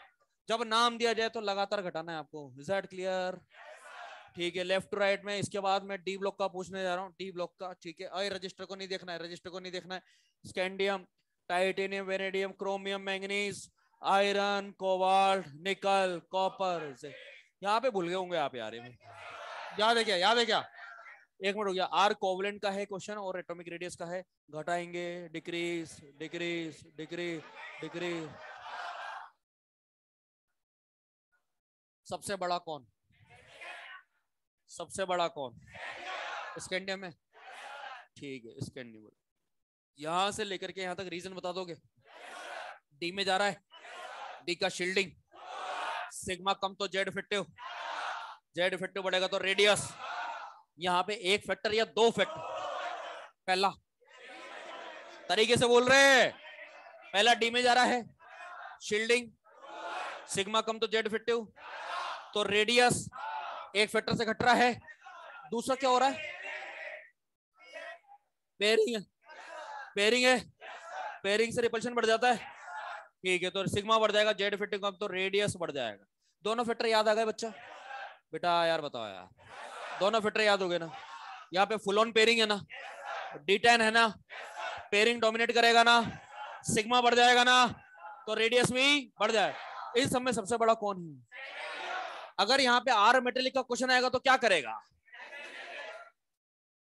जब नाम दिया जाए तो लगातार घटाना है आपको। Is that clear? ठीक है, लेफ्ट टू राइट में। इसके बाद मैं डी ब्लॉक का पूछने जा रहा हूँ, डी ब्लॉक का। ठीक है, अरे रजिस्टर को नहीं देखना है, रजिस्टर को नहीं देखना है। Scandium, titanium, vanadium, chromium, manganese, iron, cobalt, nickel, copper. यहाँ पे भूल गए होंगे आप यार, याद है क्या? याद है क्या? एक मिनट हो गया। आर कोवलेंट का है क्वेश्चन और एटॉमिक रेडियस का है। घटाएंगे, डिक्रीज डिक्रीज डिक्रीज डिक्रीज। सबसे बड़ा कौन? सबसे बड़ा कौन? स्कैंडियम है। ठीक है, स्कैंडियम। यहां से लेकर के यहां तक रीजन बता दोगे? डी में जा रहा है, डी का शील्डिंग। सिग्मा कम तो जेड इफेक्टिव, जेड इफेक्टिव बढ़ेगा तो रेडियस। यहां पे एक फैक्टर या दो फैक्टर? पहला तरीके से बोल रहे हैं, पहला डी में जा रहा है, शील्डिंग। सिग्मा कम तो जेड इफेक्टिव, तो रेडियस एक फैक्टर से घट रहा है। दूसरा क्या हो रहा है? पेयरिंग है, पेयरिंग है, पेयरिंग से रिपल्शन बढ़ जाता है। ठीक है, तो सिग्मा बढ़ जाएगा, जेड इफेक्टिव कम तो रेडियस बढ़ जाएगा। दोनों फैक्टर याद आ गए बच्चा? बेटा यार बताओ यार, दोनों फैक्टर याद हो गए ना? यहाँ पे फुल ऑन पेयरिंग है ना, D10 है ना, पेयरिंग डोमिनेट करेगा ना, सिग्मा बढ़ जाएगा ना, तो रेडियस भी बढ़ जाएगा। इस सब में सबसे बड़ा कौन है? अगर यहाँ पे आर मेटेलिक का क्वेश्चन आएगा तो क्या करेगा?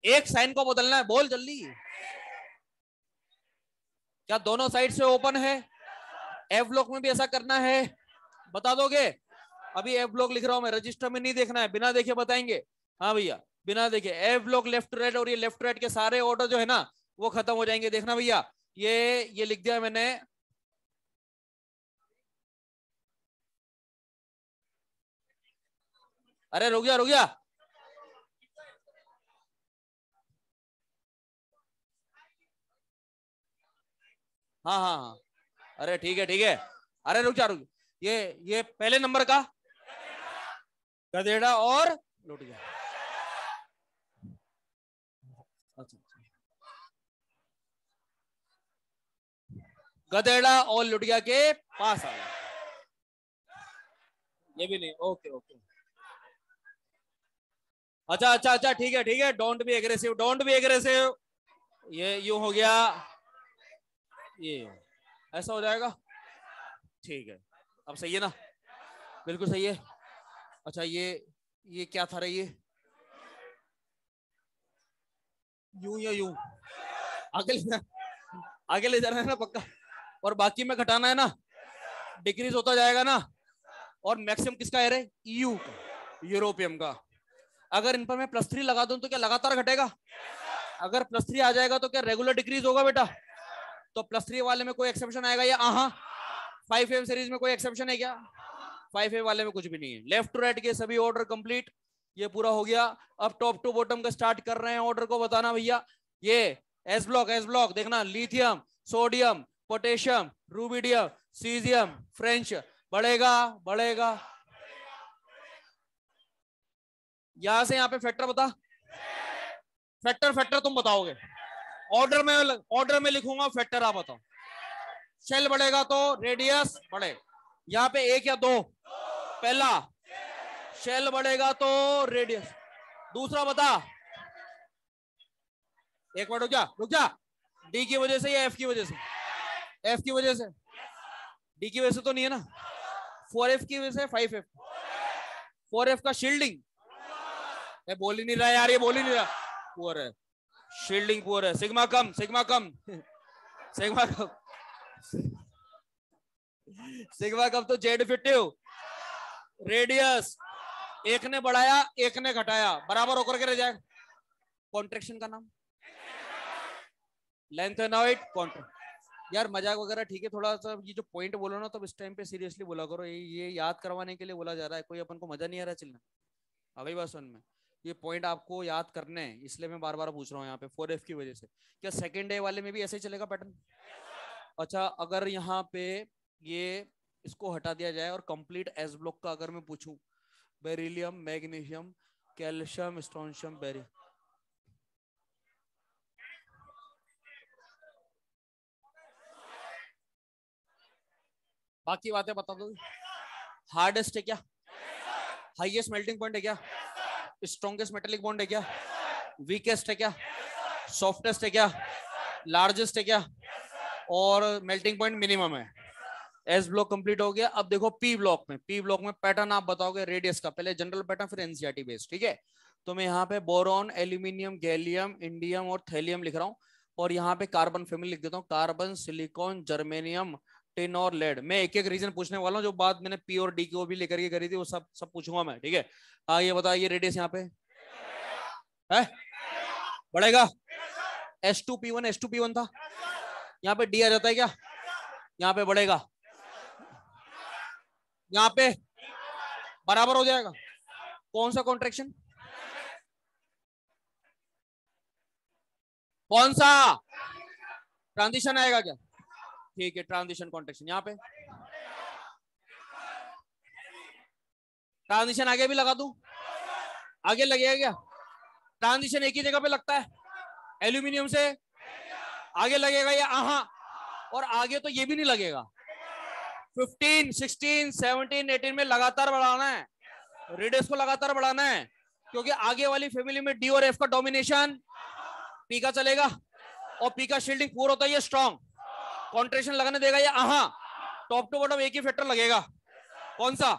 एक साइन को बदलना है, बोल जल्दी। क्या दोनों साइड से ओपन है? एफ ब्लॉक में भी ऐसा करना है? बता दोगे? अभी एफ ब्लॉक लिख रहा हूं मैं, रजिस्टर में नहीं देखना है, बिना देखे बताएंगे। हाँ भैया, बिना देखे। एफ ब्लॉक लेफ्ट राइट, और ये लेफ्ट राइट के सारे ऑर्डर जो है ना वो खत्म हो जाएंगे। देखना भैया, ये लिख दिया मैंने। अरे रुक जा रुक जा, हाँ हाँ हाँ, अरे ठीक है ठीक है। अरे रुक जा रुक, ये पहले नंबर का गधेड़ा और लुटिया। अच्छा, गधेड़ा और लुटिया के पास आ गया। ये भी नहीं, ओके ओके। अच्छा अच्छा अच्छा, ठीक है ठीक है। Don't be aggressive, don't be aggressive. ये यूं हो गया, ये ऐसा हो जाएगा। ठीक है, अब सही है ना? बिल्कुल सही है। अच्छा, ये क्या था रे? ये यूं या यूं? आगे ले आगे ले जाना है ना पक्का? और बाकी में घटाना है ना, डिक्रीज होता जाएगा ना। और मैक्सिमम किसका है रे? ईयू का, यूरोपियम का। अगर इन पर मैं +3 लगा दूं तो क्या लगातार घटेगा? अगर +3 आ जाएगा तो क्या रेगुलर डिक्रीज होगा बेटा? तो +3 वाले में कोई एक्सेप्शन आएगा या? 5M सीरीज में कोई एक्सेप्शन है क्या? 5A वाले में कुछ भी नहीं है। लेफ्ट टू राइट के सभी ऑर्डर कंप्लीट, ये पूरा हो गया। अब टॉप टू बॉटम का स्टार्ट कर रहे हैं ऑर्डर को बताना भैया। ये एस ब्लॉक देखना, lithium, sodium, potassium, rubidium, caesium, French. बढ़ेगा बढ़ेगा, यहां से यहां पे फैक्टर बता। फैक्टर तुम बताओगे, ऑर्डर में लिखूंगा फैक्टर, आप बताओ। शेल बढ़ेगा तो रेडियस बढ़े। यहाँ पे एक या दो? पहला शेल बढ़ेगा तो रेडियस। दूसरा बता, एक मिनट रुक जा। डी की वजह से या एफ की वजह से? एफ की वजह से। डी की वजह से तो नहीं है ना? 4F की वजह से 5F। 4F का शील्डिंग, बोल ही नहीं रहा यार, ये बोल ही नहीं रहा। पुअर है, शील्डिंग पुअर है, सिग्मा कम, सिग्मा कम, सिग्मा कम, सिग्मा कम। तो जेड इफेक्टिव रेडियस एक ने बढ़ाया एक ने घटाया, बराबर होकर के रह जाए। कॉन्ट्रेक्शन का नाम लेंथेनॉइड कॉन्ट्रैक्शन। यार मजाक वगैरह ठीक है, थोड़ा सा ये जो पॉइंट बोलो ना, तो इस टाइम पे सीरियसली बोला करो। ये याद करवाने के लिए बोला जा रहा है, कोई अपन को मजा नहीं आ रहा चलना। आ गई बात समझ में? ये पॉइंट आपको याद करने हैं, इसलिए मैं बार बार पूछ रहा हूँ यहाँ पे 4F की वजह से। क्या सेकेंड डे वाले में भी ऐसे ही चलेगा पैटर्न? अच्छा, अगर यहाँ पे ये इसको हटा दिया जाए और कंप्लीट एस ब्लॉक का अगर मैं पूछूं, बेरिलियम, मैग्नीशियम, कैल्शियम, स्ट्रोंशियम, बेरी, बाकी बातें बता दो। हार्डेस्ट है क्या? हाईएस्ट मेल्टिंग पॉइंट है क्या? स्ट्रॉन्गेस्ट मेटेलिक बॉन्ड है क्या? वीकेस्ट है क्या? सॉफ्टेस्ट है क्या? लार्जेस्ट है क्या? और मेल्टिंग पॉइंट मिनिमम है। एस ब्लॉक कंप्लीट हो गया। अब देखो पी ब्लॉक में, पी ब्लॉक में पैटर्न आप बताओगे रेडियस का, पहले जनरल पैटर्न फिर एनसीईआरटी बेस्ड, ठीक है? तो मैं यहाँ पे बोरॉन, एल्यूमिनियम, गैलियम, इंडियम और थैलियम लिख रहा हूँ, और यहाँ पे कार्बन फैमिली लिख देता हूँ, कार्बन, सिलिकॉन, जर्मेनियम, टिन और लेड। मैं एक एक रीजन पूछने वाला हूँ, जो बात मैंने पी और डी की भी लेकर के करी थी, वो सब पूछूंगा मैं, ठीक है? हाँ, ये बताइए रेडियस यहाँ पे है बढ़ेगा? S2P1 S2P1 था, यहाँ पे डी आ जाता है क्या? यहाँ पे बढ़ेगा, यहाँ पे बराबर हो जाएगा। कौन सा कॉन्ट्रैक्शन? कौन सा ट्रांजिशन आएगा क्या? ठीक है, ट्रांजिशन कॉन्ट्रैक्शन। यहाँ पे ट्रांजिशन आगे भी लगा दूं? आगे लगेगा क्या? ट्रांजिशन एक ही जगह पे लगता है, एल्यूमिनियम से आगे लगेगा या आहा? और आगे तो ये भी नहीं लगेगा। 15, 16, 17, 18 में लगातार बढ़ाना है, रेडियस को लगातार बढ़ाना है, क्योंकि आगे वाली फैमिली में डी और एफ का डोमिनेशन पी का चलेगा, और पी का शील्डिंग पूरा होता है स्ट्रॉन्ग। कॉन्ट्रेक्शन लगाने देगा या आहा? टॉप टू बॉटम एक ही फैक्टर लगेगा। कौन सा?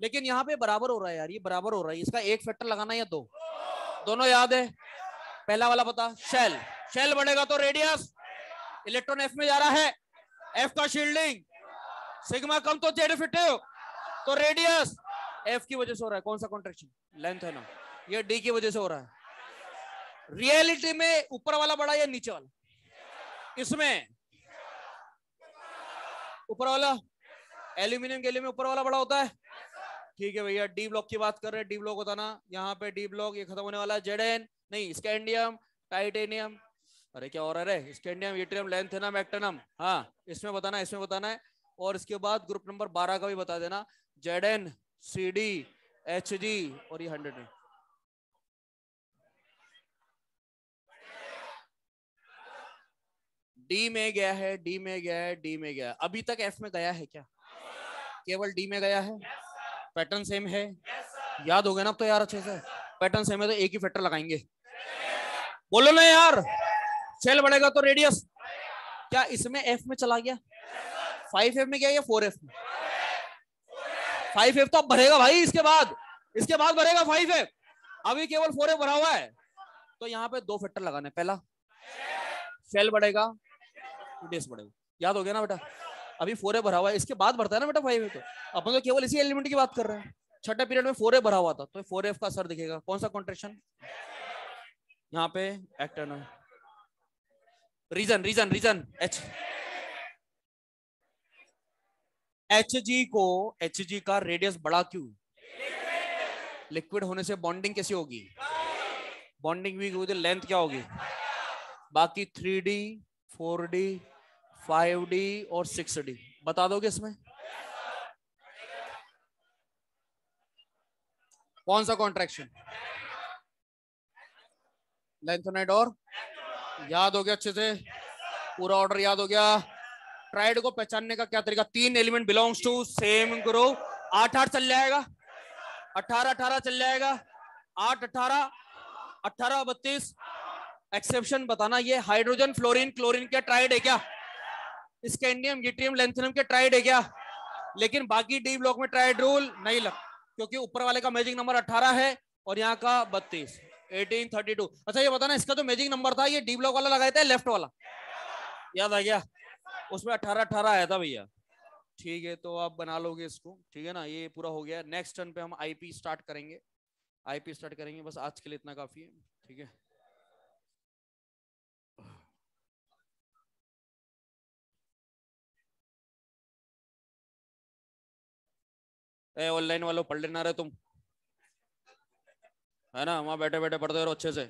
लेकिन यहाँ पे बराबर हो रहा है यार, ये बराबर हो रहा है, इसका एक फैक्टर लगाना या दो? दोनों याद है? पहला वाला पता, शेल, शेल बढ़ेगा तो रेडियस, इलेक्ट्रॉन एफ में जा रहा है, एफ का शील्डिंग, सिग्मा कम तो जेड इफेक्टिव, तो रेडियस एफ की वजह से हो रहा है। कौन सा कॉन्ट्रैक्शन? लेंथ है ना, ये डी की वजह से हो रहा है। रियलिटी में ऊपर वाला बड़ा या नीचे वाला? इसमें ऊपर वाला, एल्यूमिनियम के लिए में ऊपर वाला बड़ा होता है। ठीक है भैया, डी ब्लॉक की बात कर रहे हैं, डी ब्लॉक होता ना, यहाँ पे डी ब्लॉक ये खत्म होने वाला है, जेडएन नहीं, स्कैंडियम, टाइटेनियम, अरे क्या हो रहा है रे, स्कैंडियम, यूट्रियम, लेंथेनम, एक्टिनम, हाँ इसमें बताना है, इसमें बताना है। और इसके बाद ग्रुप नंबर 12 का भी बता देना, जेडएन, सीडी, एचजी और ये 100 में। डी में गया है, डी में गया है, डी में गया है, अभी तक एफ में गया है क्या? केवल डी में गया है। पैटर्न सेम है, याद हो गया ना अब तो यार अच्छे से? पैटर्न सेम है तो एक ही फैक्टर लगाएंगे, बोलो ना यार। सेल बढ़ेगा तो रेडियस, क्या इसमें एफ में चला गया? 5F में गया या 4F में? 5F तो अब भरेगा भाई, इसके बाद भरेगा 5F, अभी केवल 4F भरा हुआ है। तो यहाँ पे दो फैक्टर लगाने, पहला सेल बढ़ेगा, रेडियस बढ़ेगा, याद हो गया ना बेटा? अभी 4F भरा हुआ है, इसके बाद भरता है ना बेटा 5F, तो अपन तो केवल इसी एलिमेंट की बात कर रहे हैं। छठे पीरियड में 4F भरा हुआ था, तो 4F का असर दिखेगा। कौन सा कॉन्ट्रैक्शन? यहाँ पे एक्टर्नल, रीजन एच जी का रेडियस बड़ा क्यों? लिक्विड होने से बॉन्डिंग कैसी होगी? बॉन्डिंग वीक होगी तो लेंथ क्या होगी? बाकी 3D, 4D, 5D और 6D बता दोगे इसमें? कौन सा कॉन्ट्रैक्शन? लेंथोनाइड और, याद हो गया अच्छे से, पूरा ऑर्डर याद हो गया। ट्राइड को पहचानने का क्या तरीका? 3 element belongs to same group, 8-8 चल जाएगा, 18-18 चल जाएगा, 8-18, 18-32। एक्सेप्शन बताना, ये हाइड्रोजन, फ्लोरीन, क्लोरीन के ट्राइड है क्या? स्कैंडियम, यूट्रियम, लेंथेनम के ट्राइड है क्या? लेकिन बाकी डी ब्लॉक में ट्राइड रूल नहीं लग, क्योंकि ऊपर वाले का मैजिक नंबर 18 है, और यहाँ का 32, 1832। अच्छा ये बताना, इसका जो मैजिक नंबर था, ये डी ब्लॉक वाला लगाया था लेफ्ट वाला, याद आ गया? उसमें 18 आया था भैया। ठीक है, तो आप बना लोगे इसको, ठीक है ना? ये पूरा हो गया। नेक्स्ट टर्न पे हम आईपी स्टार्ट करेंगे, आईपी स्टार्ट करेंगे। बस आज के लिए इतना काफी है, ठीक है? ऑनलाइन वालों, पढ़ लेना रहे तुम, है ना? वहां बैठे बैठे पढ़ते रहो अच्छे से।